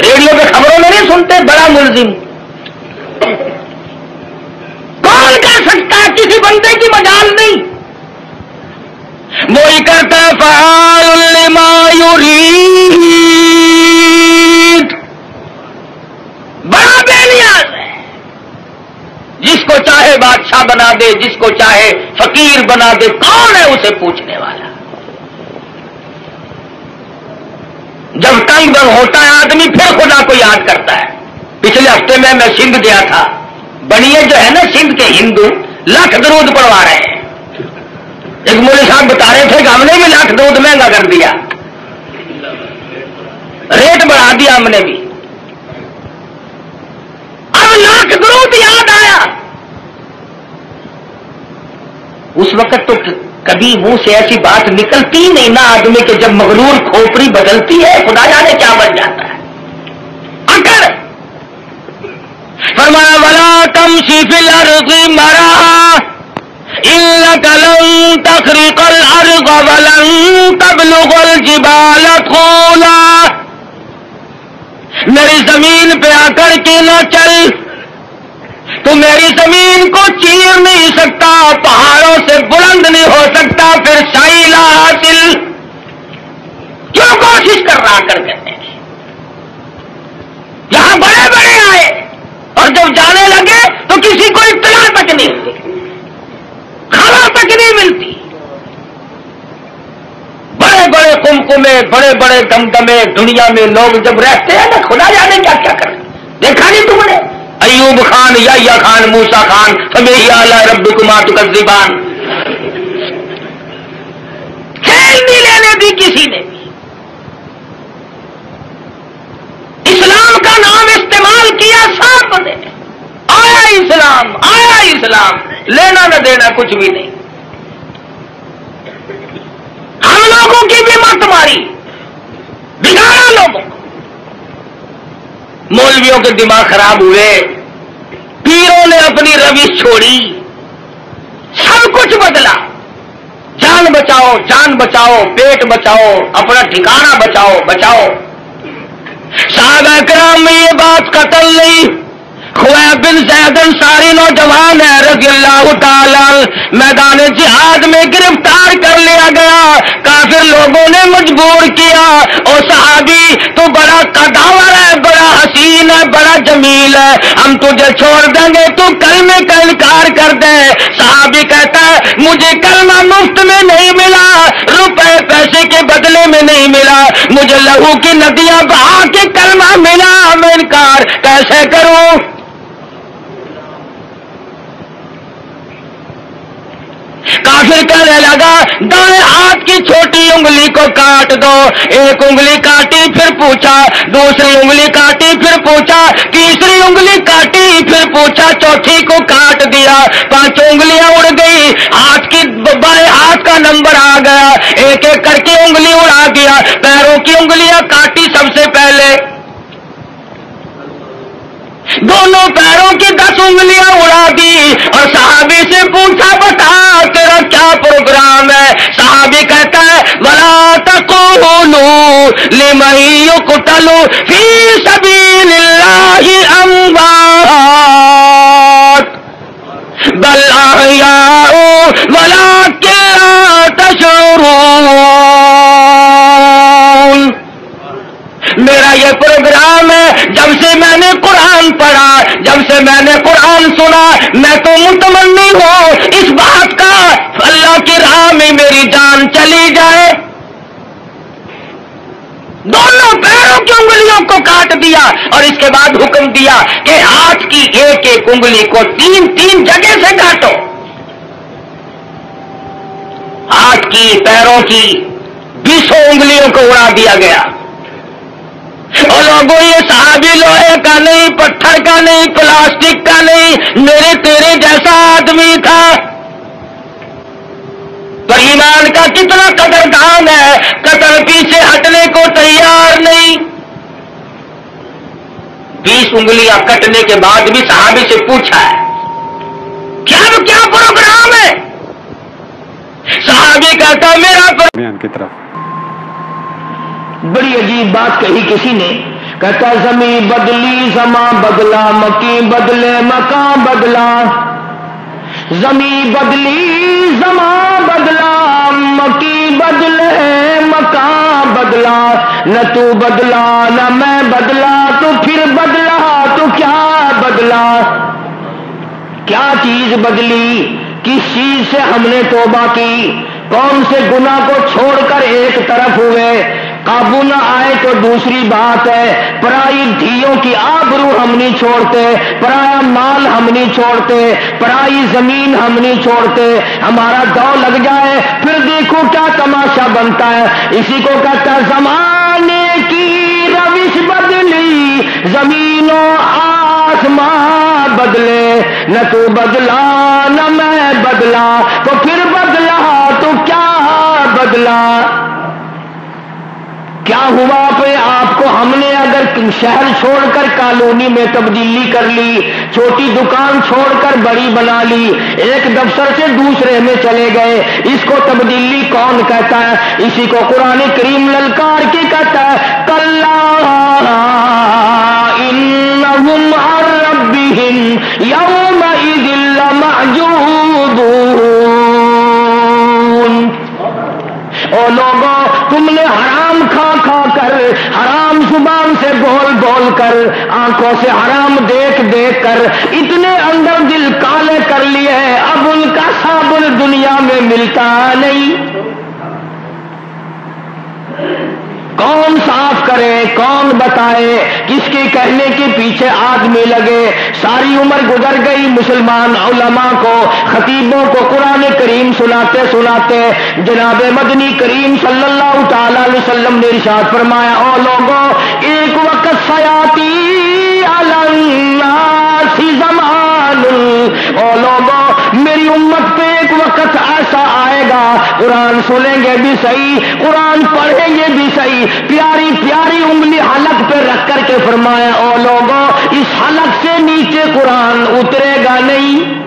ریڈیو پہ خبروں میں نہیں سنتے بڑا ملزم؟ کون کہہ سکتا ہے؟ کسی بندے کی مجال نہیں، وہی کرتا ہے فعال لما یرید۔ بڑا بے نیاز ہے، جس کو چاہے بادشاہ بنا دے، جس کو چاہے فقیر بنا دے، کون ہے اسے پوچھنے والا؟ جب تنگ دل ہوتا ہے آدمی پھر خدا کو یاد کرتا ہے۔ پچھلے ہفتے میں سندھ گیا تھا، بنیے جو ہے نا سندھ کے ہندو لاکھ درود پڑھوا رہے ہیں۔ ایک مولوی صاحب بتا رہے تھے کہ ہم نے بھی لاکھ درود مہنگا کر دیا، ریٹ بڑھا دیا ہم نے بھی۔ اب لاکھ درود یاد آیا، اس وقت تو کبھی منہ سے ایسی بات نکلتی نہیں نا آدمی کے، جب مغرور کھوپڑی بدلتی ہے خدا جانے کیا بن جاتا ہے۔ اگر فرمایا ولا تمشی فی الارض مرحا انک لن تخرق الارض ولن تبلغ الجبال طولا، میری زمین پہ آ کر کے نہ چل، تو میری زمین کو چیر نہیں سکتا، پہاڑوں سے بلند نہیں ہو سکتا، پھر سائلہ حاصل کیوں کوشش کر رہا کر کہتے ہیں؟ یہاں بڑے بڑے آئے اور جب جانے لگے تو کسی کو اطلاع تک نہیں ہوتی، خبر تک نہیں ملتی۔ بڑے بڑے کمکمے، بڑے بڑے دمدمے دنیا میں لوگ جب رہتے ہیں نا خدا جانے کیا کیا کریں۔ دیکھا نہیں تم نے ایوب خان، یحییٰ خان، موسیٰ خان، فبأي آلاء ربكما تكذبان، کھیل نہیں لینے دی کسی نے بھی۔ اسلام کا نام استعمال کیا سب نے، آیا اسلام، آیا اسلام، لینا نہ دینا کچھ بھی نہیں۔ ہم لوگوں کی بھی مت ماری، بگاڑا لوگوں کو، مولویوں کے دماغ خراب ہوئے، پیروں نے اپنی روش چھوڑی، سب کچھ بدلا۔ جان بچاؤ، جان بچاؤ، پیٹ بچاؤ، اپنا ٹھکانہ بچاؤ، بچاؤ۔ صحابہ کرام میں یہ بات قتل نہیں۔ خویب بن زید انصاری نوجوان ہے رضی اللہ تعالی، میدان جہاد میں گرفتار کر لیا گیا، کافر لوگوں نے مجبور کیا، او صحابی تو بڑا قداور ہے، بڑا حسین ہے، بڑا جمیل ہے، ہم تجھے چھوڑ دیں گے تو کلمے کا انکار کر دے۔ صحابی کہتا ہے مجھے کلمہ مفت میں نہیں ملا، روپے پیسے کھانے کے بدلے میں نہیں ملا، مجھے لہو کی ندیاں بہا کے کلمہ ملا، میں انکار کیسے کروں؟ کافر کہنے لگا دائیں ہاتھ کی چھوٹی انگلی کو کاٹ دو، ایک انگلی کاٹی پھر پوچھا، دوسری انگلی کاٹی پھر پوچھا، تیسری انگلی کاٹی پھر پوچھا، چوتھی کو کاٹ دیا، 5 انگلیاں اڑ گئی، ہاتھ کی بائیں ہاتھ کا نمبر آ گیا، ایک ایک کر کے انگلی اڑا دیا، پیروں کی انگلیاں کاٹی سب سے پہلے، دونوں پیروں کی 10 انگلیاں اڑا دی، اور صحابی سے پوچھا بتا تیرا کیا پروگرام ہے؟ صحابی کہتا ہے وَلَا تَقُولُوا لِمَن يُقْتَلُ فِي سَبِيلِ اللَّهِ أَمْوَاتٌ بَلْ أَحْيَاءٌ وَلَٰكِن لَّا تَشْعُرُونَ۔ میرا یہ پروگرام ہے، جب سے میں نے قرآن پڑھا، جب سے میں نے قرآن سنا، میں تو متمنی ہوں اس بات کا اللہ کی راہ میں میری جان چلی جائے۔ دونوں پیروں کی انگلیوں کو کاٹ دیا اور اس کے بعد حکم دیا کہ ہاتھ کی ایک ایک انگلی کو 3 جگہ سے کاٹو، ہاتھ کی پیروں کی 20 انگلیوں کو اڑا دیا گیا۔ اور لوگوں یہ صحابی لوہے کا نہیں، پتھر کا نہیں، پلاسٹک کا نہیں، میرے تیرے جیسا آدمی تھا، تو ایمان کا کتنا قدردان ہے، قدر پیچھے ہٹنے کو تیار نہیں۔ 20 انگلیاں کٹنے کے بعد بھی صحابی سے پوچھا ہے کیا پروگرام ہے؟ صحابی کہتا میرا بیان کی طرف بڑی عجیب بات کہی کسی نے، کہتا زمین بدلی زمان بدلا، مکین بدلے مکان بدلا، زمین بدلی زمان بدلا، مکین بدلے مکان بدلا، نہ تو بدلا نہ میں بدلا، تو پھر بدلا تو کیا بدلا؟ کیا چیز بدلی؟ کس چیز سے ہم نے توبہ کی؟ کون سے گناہ کو چھوڑ کر ایک طرف ہوئے؟ قابو نہ آئے تو دوسری بات ہے، پرائی دھیوں کی آبرو ہم نہیں چھوڑتے، پرایا مال ہم نہیں چھوڑتے، پرائی زمین ہم نہیں چھوڑتے، ہمارا دو لگ جائے پھر دیکھو کیا تماشا بنتا ہے۔ اسی کو کہتا زمانے کی روش بدلی، زمین و آسمان بدلے، نہ تو بدلا نہ میں بدلا، تو پھر بدلا تو کیا بدلا؟ کیا ہوا پہ آپ کو؟ ہم نے اگر شہر چھوڑ کر کالونی میں تبدیلی کر لی، چھوٹی دکان چھوڑ کر بڑی بنا لی، ایک دفتر سے دوسرے میں چلے گئے، اس کو تبدیلی کون کہتا ہے؟ اسی کو قرآن کریم للکار کے کہتا ہے کلا انہم عن ربہم یومئذ لمحجوبون۔ او لوگوں، تم نے حرام کھا کر، حرام زبان سے بول بول کر، آنکھوں سے حرام دیکھ دیکھ کر اتنے اندر دل کالے کر لیے، اب ان کا صابن دنیا میں ملتا نہیں۔ کون صاف کرے، کون بتائے، کس کے کہنے کے پیچھے آدمی لگے؟ ساری عمر گزر گئی مسلمان علماء کو، خطیبوں کو قرآن کریم سناتے سناتے، جناب مدنی کریم صلی اللہ تعالی علیہ وسلم نے ارشاد فرمایا او لوگوں، ایک وقت سیاتی علی الناس زمان، او لوگوں میری امت پہ ایک وقت ایسا آئے گا، قرآن سنیں گے بھی صحیح، قرآن پڑھیں گے بھی صحیح، پیاری پیاری انگلی حلق پہ رکھ کر کے فرمایا او لوگوں اس حلق سے نیچے قرآن اترے گا نہیں۔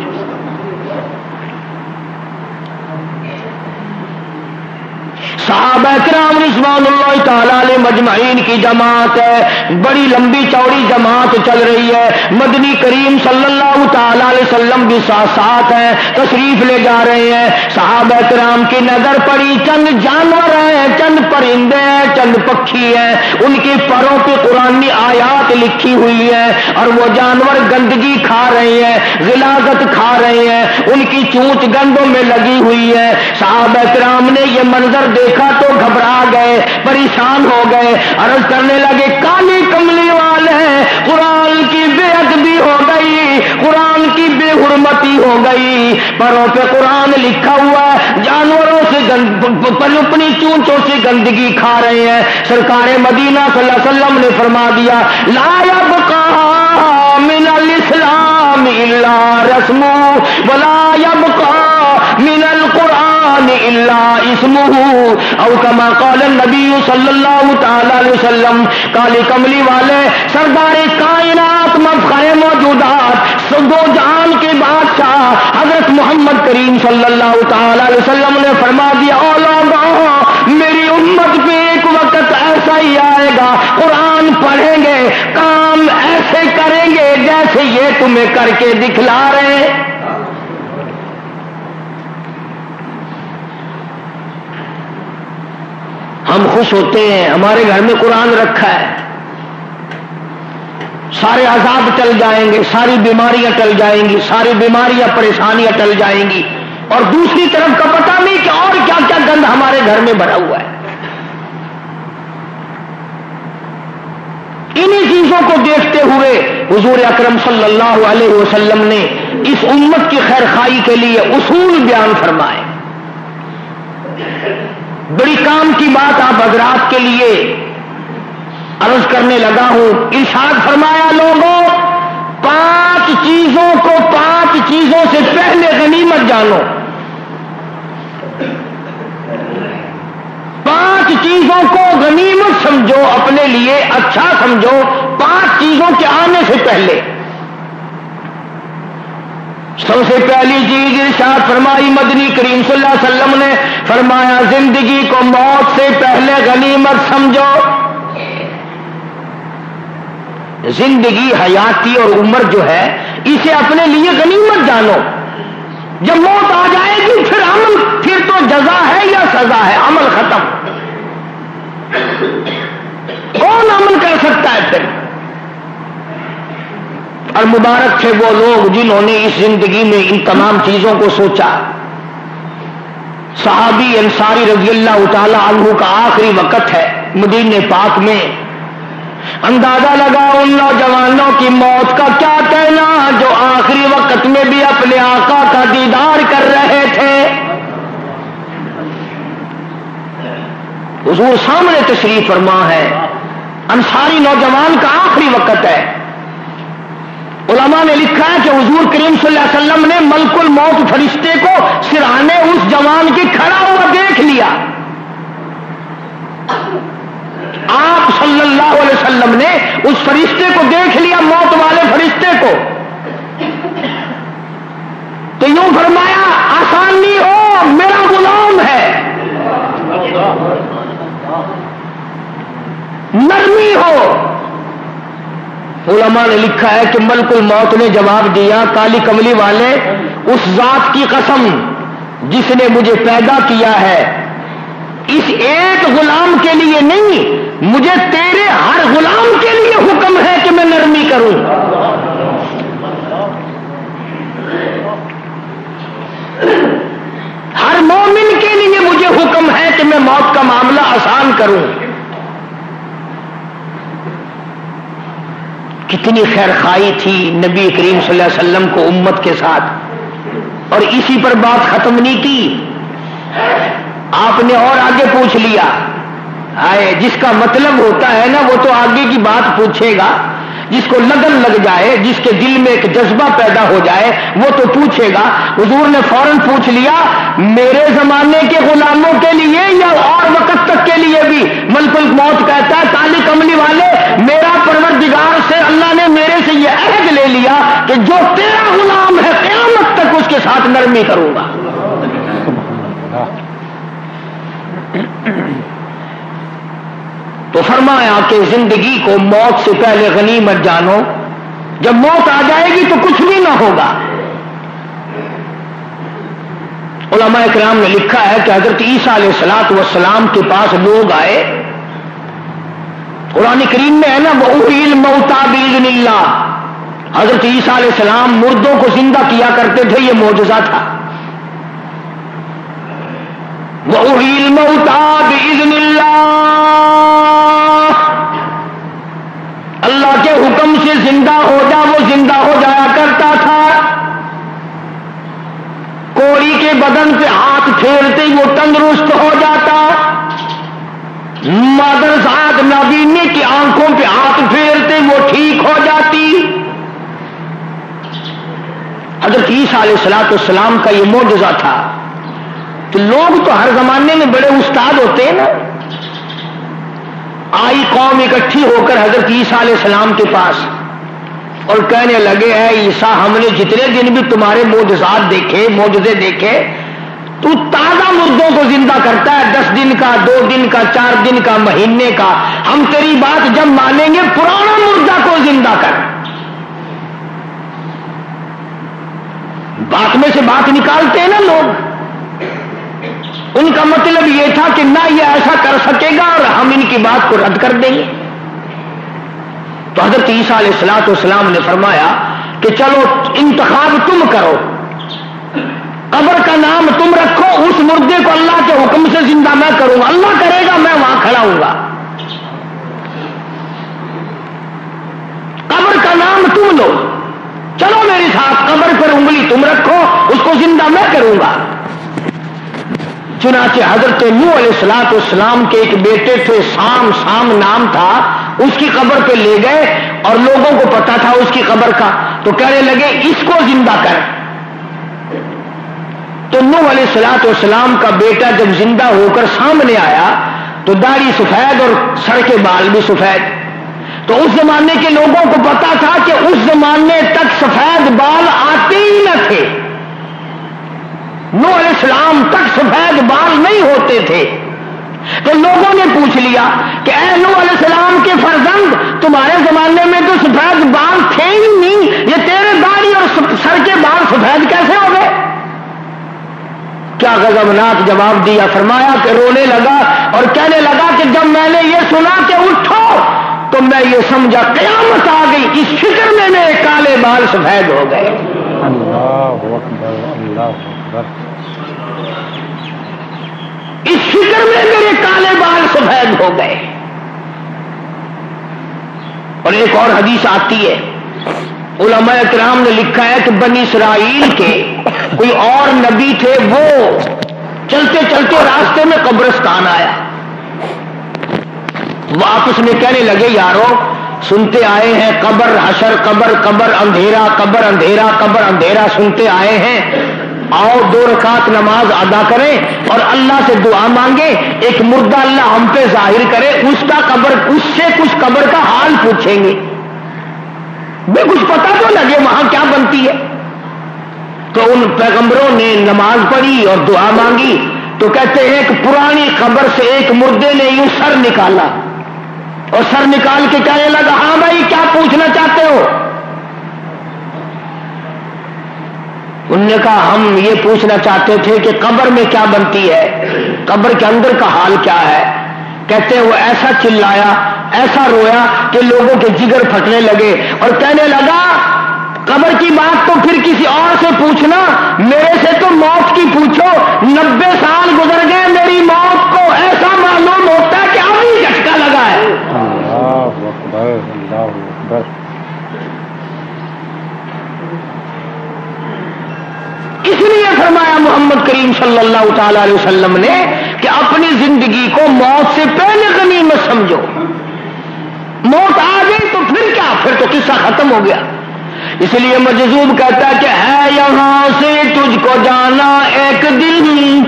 صحابہ کرام رضوان اللہ تعالی علیہ مجمعین کی جماعت ہے، بڑی لمبی چوڑی جماعت چل رہی ہے، مدنی کریم صلی اللہ تعالی علیہ وسلم بھی ساتھ ہیں، تشریف لے جا رہے ہیں۔ صحابہ کرام کی نظر پڑی، چند جانور ہیں، چند پرندے ہیں، چند پکھی ہیں، ان کے پروں پہ قرآنی آیات لکھی ہوئی ہے، اور وہ جانور گندگی کھا رہے ہیں، غلاظت کھا رہے ہیں، ان کی چونچ گندوں میں لگی ہوئی ہے۔ صحابہ کرام نے یہ منظر دیکھا تو گھبرا پریشان ہو گئے، عرض کرنے لگے کالی کملی والے، قرآن کی بے ادبی ہو گئی، قرآن کی بے حرمتی ہو گئی، پروں پہ قرآن لکھا ہوا ہے، جانوروں سے اپنی چونچوں سے گندگی کھا رہے ہیں۔ سرکار مدینہ صلی اللہ علیہ وسلم نے فرما دیا لا یبقى من الاسلام الا رسم ولا يبقى من القرآن الا اسمه او كما قال النبی صلی اللہ تعالی علیہ وسلم۔ کالی کملی والے سردار کائنات مفخر موجودات دو جہان کے بادشاہ حضرت محمد کریم صلی اللہ تعالی علیہ وسلم نے فرما دیا او لوگوں، میری امت پہ ایک وقت ایسا ہی آئے گا، قرآن پڑھیں گے، کام ایسے کریں گے جیسے یہ تمہیں کر کے دکھلا رہے ہیں۔ ہم خوش ہوتے ہیں ہمارے گھر میں قرآن رکھا ہے، سارے عذاب ٹل جائیں گے، ساری بیماریاں ٹل جائیں گی، ساری بیماریاں پریشانیاں ٹل جائیں گی، اور دوسری طرف کا پتہ نہیں کہ اور کیا کیا گند ہمارے گھر میں بھرا ہوا ہے۔ انہی چیزوں کو دیکھتے ہوئے حضور اکرم صلی اللہ علیہ وسلم نے اس امت کی خیر خواہی کے لیے اصول بیان فرمائے۔ بڑی کام کی بات آپ حضرات کے لیے عرض کرنے لگا ہوں۔ ارشاد فرمایا لوگوں، 5 چیزوں کو 5 چیزوں سے پہلے غنیمت جانو، 5 چیزوں کو غنیمت سمجھو، اپنے لیے اچھا سمجھو 5 چیزوں کے آنے سے پہلے۔ سب سے پہلی چیز ارشاد فرمائی مدنی کریم صلی اللہ علیہ وسلم نے فرمایا زندگی کو موت سے پہلے غنیمت سمجھو۔ زندگی حیاتی اور عمر جو ہے اسے اپنے لیے غنیمت جانو۔ جب موت آ جائے گی پھر تو جزا ہے یا سزا ہے، عمل ختم۔ کون عمل کر سکتا ہے پھر؟ اور مبارک تھے وہ لوگ جنہوں نے اس زندگی میں ان تمام چیزوں کو سوچا۔ صحابی انصاری رضی اللہ تعالی عنہ کا آخری وقت ہے مدینے پاک میں، اندازہ لگا ان نوجوانوں کی موت کا کیا کہنا جو آخری وقت میں بھی اپنے آقا کا دیدار کر رہے تھے۔ حضور سامنے تشریف فرما ہے، انصاری نوجوان کا آخری وقت ہے۔ علماء نے لکھا ہے کہ حضور کریم صلی اللہ علیہ وسلم نے ملک الموت فرشتے کو سرانے اس جوان کے کھڑا ہوا دیکھ لیا۔ آپ صلی اللہ علیہ وسلم نے اس فرشتے کو دیکھ لیا، موت والے فرشتے کو، تو یوں فرمایا آسان نہیں ہو، میرا غلام ہے، نرمی ہو۔ علماء نے لکھا ہے کہ ملک الموت نے جواب دیا کالی کملی والے، اس ذات کی قسم جس نے مجھے پیدا کیا ہے، اس ایک غلام کے لیے نہیں، مجھے تیرے ہر غلام کے لیے حکم ہے کہ میں نرمی کروں۔ ہر مومن کے لیے مجھے حکم ہے کہ میں موت کا معاملہ آسان کروں۔ کتنی خیر خواہی تھی نبی کریم صلی اللہ علیہ وسلم کو امت کے ساتھ، اور اسی پر بات ختم نہیں کی، آپ نے اور آگے پوچھ لیا۔ آئے جس کا مطلب ہوتا ہے نا وہ تو آگے کی بات پوچھے گا، جس کو لگن لگ جائے، جس کے دل میں ایک جذبہ پیدا ہو جائے وہ تو پوچھے گا۔ حضور نے فوراً پوچھ لیا میرے زمانے کے غلاموں کے لیے یا اور وقت تک کے لیے بھی؟ ملک الموت کہتا ہے کالی کملی والے، میرا پروردگار سے اللہ نے میرے سے یہ عہد لے لیا کہ جو تیرا غلام ہے قیامت تک اس کے ساتھ نرمی کروں گا۔ تو فرمایا کہ زندگی کو موت سے پہلے غنیمت جانو، جب موت آ جائے گی تو کچھ بھی نہ ہوگا۔ علماء اکرام نے لکھا ہے کہ حضرت عیسیٰ علیہ السلام کے پاس لوگ آئے، قرآن کریم میں ہے نا وَأُحْيِي الْمَوْتَىٰ بِإِذْنِ اللَّهِ، حضرت عیسیٰ علیہ السلام مردوں کو زندہ کیا کرتے تھے، یہ معجزہ تھا۔ وَأُحْيِي الْمَوْتَىٰ بِإِذْنِ اللَّهِ زندہ ہو جا، وہ زندہ ہو جایا کرتا تھا۔ کوڑی کے بدن پہ ہاتھ پھیرتے ہی وہ تندرست ہو جاتا۔ مادر ذات نابینی کی آنکھوں پہ ہاتھ پھیرتے وہ ٹھیک ہو جاتی۔ حضرت عیسیٰ علیہ السلام کا یہ معجزہ تھا۔ تو لوگ تو ہر زمانے میں بڑے استاد ہوتے ہیں نا۔ آئی قوم اکٹھی ہو کر حضرت عیسیٰ علیہ السلام کے پاس اور کہنے لگے، اے عیسیٰ، ہم نے جتنے دن بھی تمہارے معجزات دیکھے، معجزے دیکھے، تو تازہ مردوں کو زندہ کرتا ہے، 10 دن کا، 2 دن کا، 4 دن کا، مہینے کا۔ ہم تیری بات جب مانیں گے پرانا مردہ کو زندہ کر۔ بات میں سے بات نکالتے ہیں نا لوگ، ان کا مطلب یہ تھا کہ نہ یہ ایسا کر سکے گا اور ہم ان کی بات کو رد کر دیں گے۔ تو حضرت عیسیٰ علیہ السلام نے فرمایا کہ چلو انتخاب تم کرو، قبر کا نام تم رکھو، اس مردے کو اللہ کے حکم سے زندہ میں کروں گا، اللہ کرے گا، میں وہاں کھڑا ہوں گا۔ قبر کا نام تم لو، چلو میرے ساتھ، قبر پر انگلی تم رکھو، اس کو زندہ میں کروں گا۔ چنانچہ حضرت نوح علیہ السلام کے ایک بیٹے تھے، سام نام تھا، اس کی قبر پہ لے گئے اور لوگوں کو پتا تھا اس کی قبر کا، تو کہنے لگے اس کو زندہ کر۔ تو نوح علیہ السلام کا بیٹا جب زندہ ہو کر سامنے آیا تو داڑھی سفید اور سر کے بال بھی سفید۔ تو اس زمانے کے لوگوں کو پتا تھا کہ اس زمانے تک سفید بال آتے ہی نہ تھے، نوح علیہ السلام تک سفید بال نہیں ہوتے تھے۔ تو لوگوں نے پوچھ لیا کہ اے نوح علیہ السلام کے فرزند، تمہارے زمانے میں تو سفید بال تھے ہی نہیں، یہ تیرے داڑھی اور سر کے بال سفید کیسے ہو گئے؟ کیا غضبناک جواب دیا، فرمایا کہ رونے لگا اور کہنے لگا کہ جب میں نے یہ سنا کہ اٹھو تو میں یہ سمجھا قیامت آ گئی، اس فکر میں میرے کالے بال سفید ہو گئے۔ اللہ اکبر، اللہ اکبر۔ اس فکر میں میرے کالے بال سفید ہو گئے۔ اور ایک اور حدیث آتی ہے، علماء کرام نے لکھا ہے کہ بنی اسرائیل کے کوئی اور نبی تھے، وہ چلتے چلتے راستے میں قبرستان آیا، وہ آپس میں کہنے لگے یارو سنتے آئے ہیں قبر حشر، قبر قبر اندھیرا، قبر اندھیرا، قبر اندھیرا سنتے آئے ہیں، آؤ 2 رکعت نماز ادا کریں اور اللہ سے دعا مانگے، ایک مردہ اللہ ہم پہ ظاہر کرے، اس سے کچھ قبر کا حال پوچھیں گے، بھی کچھ پتہ تو لگے وہاں کیا بنتی ہے۔ تو ان پیغمبروں نے نماز پڑھی اور دعا مانگی، تو کہتے ہیں کہ پرانی قبر سے ایک مردے نے یوں سر نکالا اور سر نکال کے کہنے لگا ہاں بھائی کیا پوچھنا چاہتے ہو؟ انہوں نے کہا ہم یہ پوچھنا چاہتے تھے کہ قبر میں کیا بنتی ہے، قبر کے اندر کا حال کیا ہے۔ کہتے ہیں وہ ایسا چلایا، ایسا رویا کہ لوگوں کے جگر پھٹنے لگے اور کہنے لگا قبر کی بات تو پھر کسی اور سے پوچھنا، میرے سے تو موت کی پوچھو، 90 سال گزر گئے، میری موت کو ایسا معلوم ہوتا ہے کہ ابھی جھٹکا لگا ہے۔ اللہ اکبر، اللہ اکبر۔ اس لیے فرمایا محمد کریم صلی اللہ تعالی علیہ وسلم نے کہ اپنی زندگی کو موت سے پہلے غنیمت سمجھو، موت آ گئی تو پھر کیا، پھر تو قصہ ختم ہو گیا۔ اس لیے مجذوب کہتا ہے کہ ہے یہاں سے تجھ کو جانا ایک دن،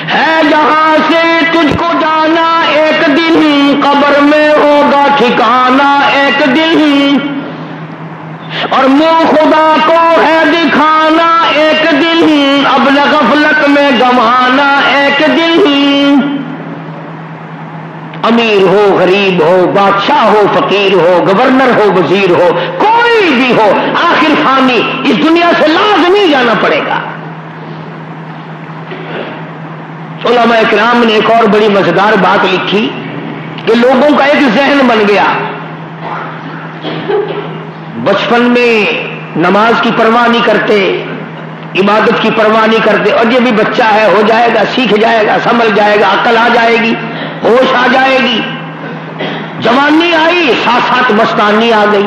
ہے یہاں سے تجھ کو جانا ایک دن، قبر میں ہوگا ٹھکانا ایک دن، اور منہ خدا کو ہے دکھانا ایک دن، اب غفلت میں گنوانا ایک دن۔ امیر ہو غریب ہو، بادشاہ ہو فقیر ہو، گورنر ہو وزیر ہو، کوئی بھی ہو، آخر فانی اس دنیا سے لازمی جانا پڑے گا۔ علماء کرام نے ایک اور بڑی مزیدار بات لکھی کہ لوگوں کا ایک ذہن بن گیا، بچپن میں نماز کی پرواہ نہیں کرتے، عبادت کی پرواہ نہیں کرتے، اور یہ بھی بچہ ہے، ہو جائے گا، سیکھ جائے گا، سمجھ جائے گا، عقل آ جائے گی، ہوش آ جائے گی۔ جوانی آئی، ساتھ ساتھ مستانی آ گئی،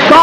100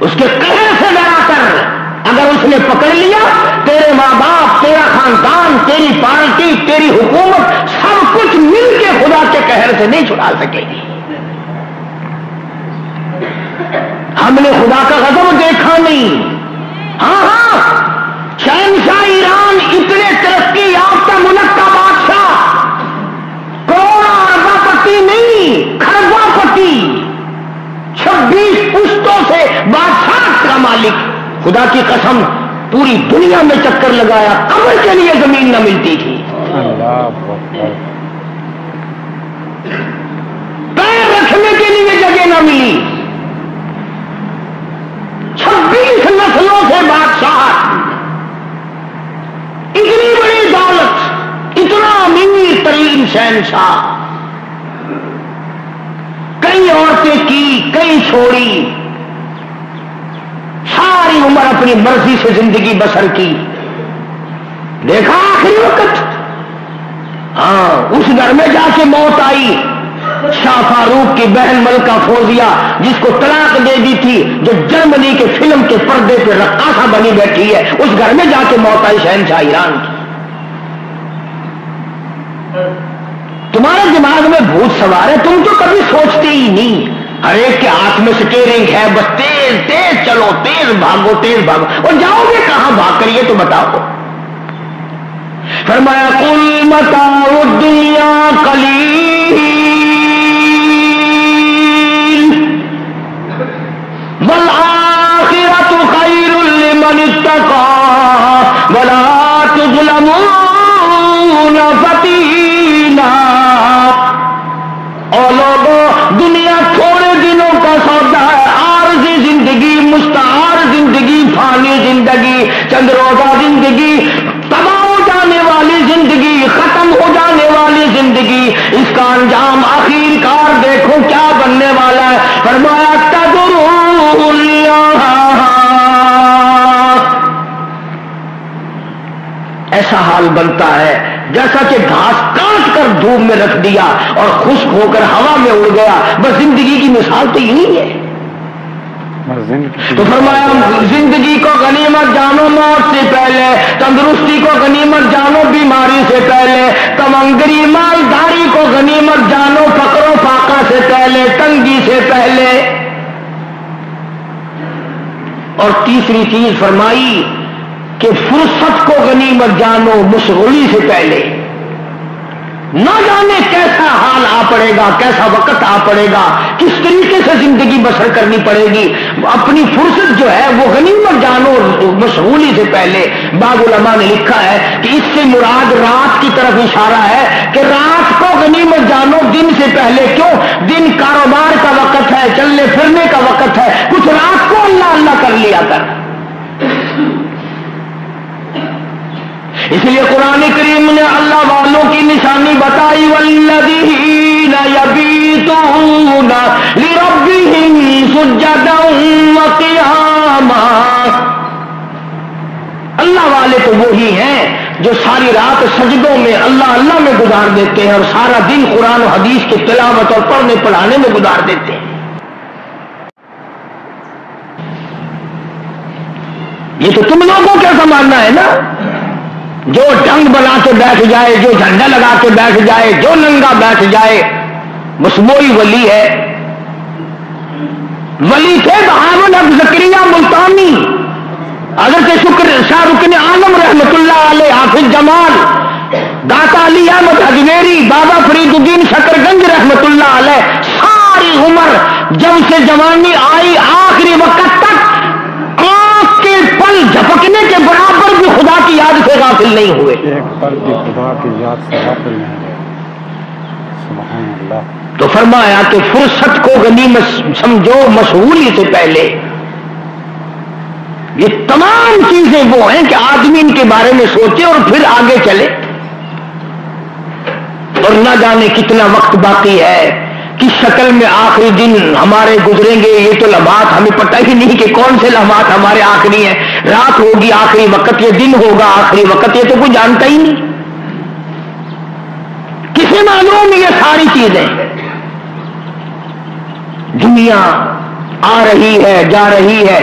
اس کے قہر سے ڈرا کر اگر اس نے پکڑ لیا، تیرے ماں باپ، تیرا خاندان، تیری پارٹی، تیری حکومت، سب کچھ مل کے خدا کے قہر سے نہیں چھڑا سکے گی۔ ہم نے خدا کا غضب دیکھا نہیں۔ ہاں شہنشاہ ایران اتنے ترقی یافتہ ملک کا بادشاہ، کروڑا اربا پتی نہیں، کھربا پتی، 26 پشتوں سے بادشاہ کا مالک، خدا کی قسم پوری دنیا میں چکر لگایا، قبر کے لیے زمین نہ ملتی تھی، پیر رکھنے کے لیے جگہ نہ ملی، 26 نسلوں سے بادشاہ، اتنی بڑی دولت، اتنا امیر ترین شہنشاہ، کئی عورتیں کی، کئی چھوڑی، ساری عمر اپنی مرضی سے زندگی بسر کی، دیکھا آخری وقت، ہاں اس گھر میں جا کے موت آئی، شاہ فاروق کی بہن ملکہ فوزیہ جس کو طلاق دے دی تھی، جو جرمنی کے فلم کے پردے پہ رقاصہ بنی بیٹھی ہے، اس گھر میں جا کے موت آئی شہنشاہ ایران کی۔ تمہارے دماغ میں بھوت سوار ہے، تم تو کبھی سوچتے ہی نہیں، ہر ایک کے ہاتھ میں سٹیئرنگ ہے، بس تیز تیز چلو، تیز بھاگو، اور جاؤ گے کہاں بھاگ کر یہ تو بتاؤ۔ فرمایا قل متاع الدنیا قلیل والآخرۃ خیر لمن اتقى ولا تظلمون فتیلا۔ اور لوگوں، دنیا تھوڑے دنوں کا سودا ہے، عارضی زندگی، مستعار زندگی، فانی زندگی، چند روزہ زندگی، تباہ ہو جانے والی زندگی، ختم ہو جانے والی زندگی، اس کا انجام آخر کار دیکھو کیا بننے والا ہے۔ فرمایا تدرون اللہ، ایسا حال بنتا ہے جیسا کہ گھاس کاٹ کر دھوپ میں رکھ دیا اور خشک ہو کر ہوا میں اڑ گیا، بس زندگی کی مثال تو یہی ہے۔ تو فرمایا زندگی کو غنیمت جانو موت سے پہلے، تندرستی کو غنیمت جانو بیماری سے پہلے، تمنگری مالداری کو غنیمت جانو فقر و فاقہ سے پہلے، تنگی سے پہلے۔ اور تیسری چیز فرمائی کہ فرصت کو غنیمت جانو مشغولی سے پہلے۔ نہ جانے کیسا حال آ پڑے گا، کیسا وقت آ پڑے گا، کس طریقے سے زندگی بسر کرنی پڑے گی، اپنی فرصت جو ہے وہ غنیمت جانو مشغولی سے پہلے۔ بعض علماء نے لکھا ہے کہ اس سے مراد رات کی طرف اشارہ ہے کہ رات کو غنیمت جانو دن سے پہلے۔ کیوں؟ دن کاروبار کا وقت ہے، چلنے پھرنے کا وقت ہے، کچھ رات کو اللہ اللہ کر لیا کر۔ اس لیے قرآن کریم نے اللہ والوں کی نشانی بتائی، والذین یبیتون لربہم سجدا وقیاما۔ اللہ والے تو وہی ہیں جو ساری رات سجدوں میں اللہ اللہ میں گزار دیتے ہیں اور سارا دن قرآن و حدیث کی تلاوت اور پڑھنے پڑھانے میں گزار دیتے ہیں۔ یہ تو تم لوگوں کا زمانہ ہے نا، جو ڈنگ بنا کے بیٹھ جائے، جو جھنڈا لگا کے بیٹھ جائے، جو ننگا بیٹھ جائے، بس وہی ولی ہے۔ ولی تھے بہاول اب زکریا ملتانی، حضرت شاہ رکن عالم رحمت اللہ علیہ، حافظ جمال، داتا علی احمد اجمیری، بابا فرید الدین شکرگنج رحمت اللہ علیہ، ساری عمر جب سے جوانی آئی آخری وقت تک آنکھ کے پل جھپکنے کے برابر بھی خدا کی یاد سے غافل نہیں ہوئے۔ ایک پل بھی خدا کی یاد سے غافل نہیں ہوئے۔ سبحان اللہ۔ تو فرمایا کہ فرصت کو غنیمت سمجھو مشغولی سے پہلے۔ یہ تمام چیزیں وہ ہیں کہ آدمی ان کے بارے میں سوچے اور پھر آگے چلے، اور نہ جانے کتنا وقت باقی ہے، کس شکل میں آخری دن ہمارے گزریں گے، یہ تو لمحات ہمیں پتہ ہی نہیں کہ کون سے لمحات ہمارے آخری ہیں۔ رات ہوگی آخری وقت، یہ دن ہوگا آخری وقت، یہ تو کوئی جانتا ہی نہیں، کسے معلوم یہ ساری چیزیں۔ دنیا آ رہی ہے جا رہی ہے،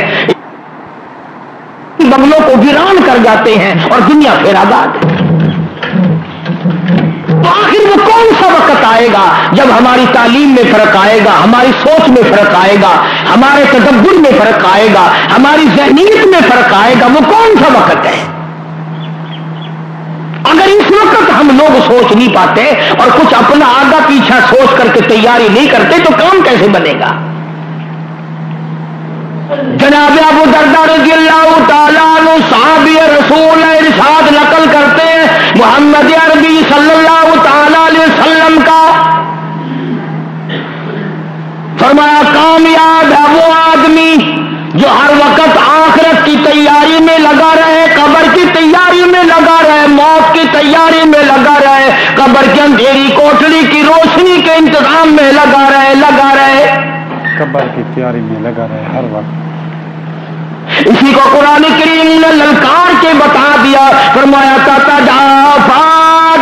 بنگلوں کو ویران کر جاتے ہیں اور دنیا پھر آباد ہے۔ تو آخر وہ کون سا وقت آئے گا جب ہماری تعلیم میں فرق آئے گا، ہماری سوچ میں فرق آئے گا، ہمارے تدبر میں فرق آئے گا، ہماری ذہنیت میں فرق آئے گا؟ وہ کون سا وقت ہے؟ اگر اس وقت ہم لوگ سوچ نہیں پاتے اور کچھ اپنا آگا پیچھا سوچ کر کے تیاری نہیں کرتے تو کام کیسے بنے گا؟ جناب ابو درداء رضی اللہ تعالیٰ عنہ صحابی رسول ارشاد نقل کرتے ہیں محمد عربی صلی اللہ تعالی علیہ وسلم کا، فرمایا کامیاب ہے وہ آدمی جو ہر وقت آخرت کی تیاری میں لگا رہے، قبر کی تیاری میں لگا رہے، موت کی تیاری میں لگا رہے، قبر کے اندھیری کوٹڑی کی روشنی کے انتظام میں لگا رہے قبر کی تیاری میں لگا رہے ہر وقت۔ اسی کو قرآن کریم نے للکار کے بتا دیا، فرمایا تتجافی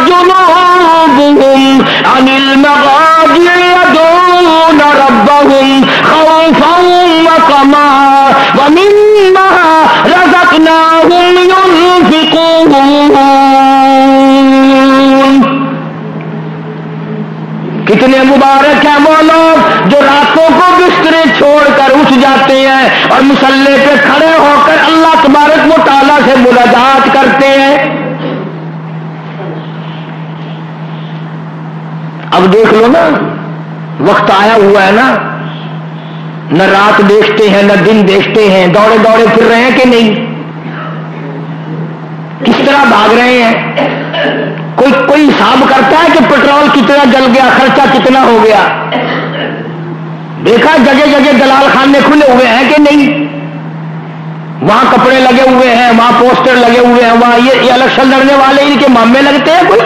جنوبهم عن المضاجع يدعون ربهم خوفا وطمعا ومما رزقناهم ينفقون۔ کتنے مبارک ہیں وہ لوگ جو راتوں کو بسترے چھوڑ کر اٹھ جاتے ہیں اور مصلی پہ کھڑے ہو کر اللہ تبارک و تعالیٰ سے مناجات کرتے ہیں۔ اب دیکھ لو نا، وقت آیا ہوا ہے نا، نہ رات دیکھتے ہیں نہ دن دیکھتے ہیں، دوڑے دوڑے پھر رہے ہیں کہ نہیں؟ کس طرح بھاگ رہے ہیں؟ کوئی حساب کرتا ہے کہ پیٹرول کتنا جل گیا، خرچہ کتنا ہو گیا؟ دیکھا جگہ جگہ دلال خانے کھلے ہوئے ہیں کہ نہیں؟ وہاں کپڑے لگے ہوئے ہیں، وہاں پوسٹر لگے ہوئے ہیں، وہاں یہ الیکشن لڑنے والے ان کے مامے لگتے ہیں کوئی؟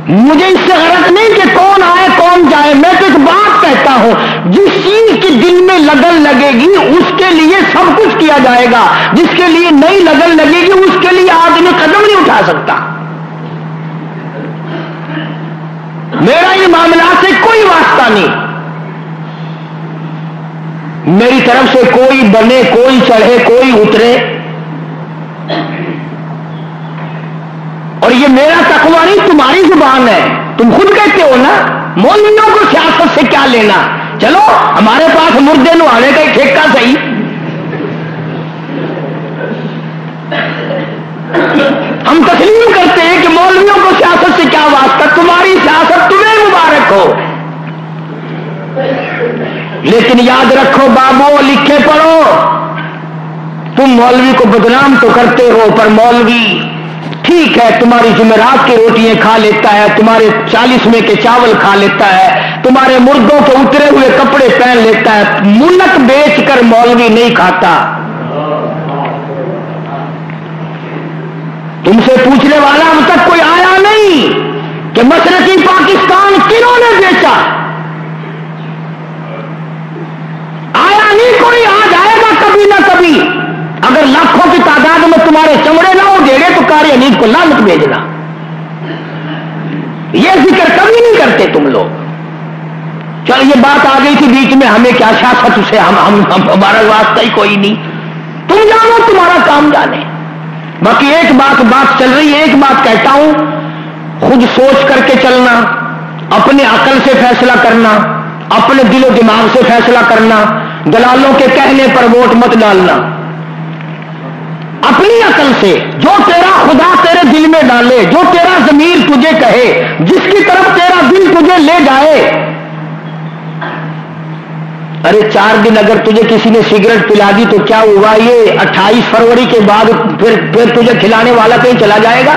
مجھے اس سے غرض نہیں کہ کون آئے کون جائے، میں تو ایک بات کہتا ہوں، جس چیز کی دل میں لگن لگے گی اس کے لیے سب کچھ کیا جائے گا، جس کے لیے نئی لگن لگے گی اس کے لیے آدمی قدم نہیں اٹھا سکتا۔ میرا ان معاملات سے کوئی واسطہ نہیں، میری طرف سے کوئی بنے کوئی چڑھے کوئی اترے، اور یہ میرا تقویٰ نہیں تمہاری زبان ہے، تم خود کہتے ہو نا مولویوں کو سیاست سے کیا لینا، چلو ہمارے پاس مردے نہانے کا ہی ٹھیکہ صحیح، ہم تسلیم کرتے ہیں کہ مولویوں کو سیاست سے کیا واسطہ، تمہاری سیاست تمہیں مبارک ہو، لیکن یاد رکھو بابو لکھے پڑھو، تم مولوی کو بدنام تو کرتے ہو پر مولوی ٹھیک ہے تمہاری جمعرات کی روٹیاں کھا لیتا ہے، تمہارے 40ویں کے چاول کھا لیتا ہے، تمہارے مردوں کے اترے ہوئے کپڑے پہن لیتا ہے، ملک بیچ کر مولوی نہیں کھاتا۔ تم سے پوچھنے والا اب تک کوئی آیا نہیں کہ مشرقی پاکستان کنہوں نے بیچا، آیا نہیں کوئی، آ جائے گا کبھی نہ کبھی۔ اگر لاکھوں کی تعداد میں تمہارے چمڑے نہ ہو دے گے تو قاری حنیف کو لعنت بھیجنا، یہ ذکر کبھی نہیں کرتے تم لوگ۔ چل یہ بات آ گئی تھی بیچ میں، ہمیں کیا سیاست سے ہمارا واسطہ ہی کوئی نہیں، تم جانو تمہارا کام جانے۔ باقی ایک بات چل رہی ہے، ایک بات کہتا ہوں، خود سوچ کر کے چلنا، اپنے عقل سے فیصلہ کرنا، اپنے دل و دماغ سے فیصلہ کرنا، دلالوں کے کہنے پر ووٹ مت ڈالنا، اپنی عقل سے جو تیرا خدا تیرے دل میں ڈالے، جو تیرا ضمیر تجھے کہے، جس کی طرف تیرا دل تجھے لے جائے۔ ارے 4 دن اگر تجھے کسی نے سگریٹ پلا دی تو کیا ہوا، یہ 28 فروری کے بعد پھر تجھے کھلانے والا کہیں چلا جائے گا؟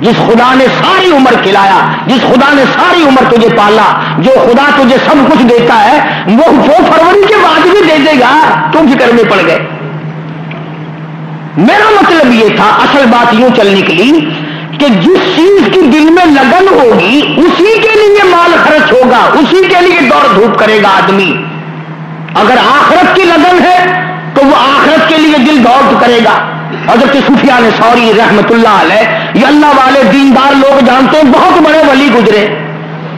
جس خدا نے ساری عمر کھلایا، جس خدا نے ساری عمر تجھے پالا، جو خدا تجھے سب کچھ دیتا ہے وہ فروری کے بعد بھی دے دے گا، تم فکر میں پڑ گئے۔ میرا مطلب یہ تھا، اصل بات یوں چل نکلی کہ جس چیز کی دل میں لگن ہوگی اسی کے لیے مال خرچ ہوگا، اسی کے لیے دوڑ دھوپ کرے گا آدمی۔ اگر آخرت کی لگن ہے تو وہ آخرت کے لیے دل دوڑ کرے گا۔ حضرت سفیان ثوری رحمت اللہ علیہ، یہ اللہ والے دیندار لوگ جانتے ہیں، بہت بڑے ولی گزرے،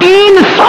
300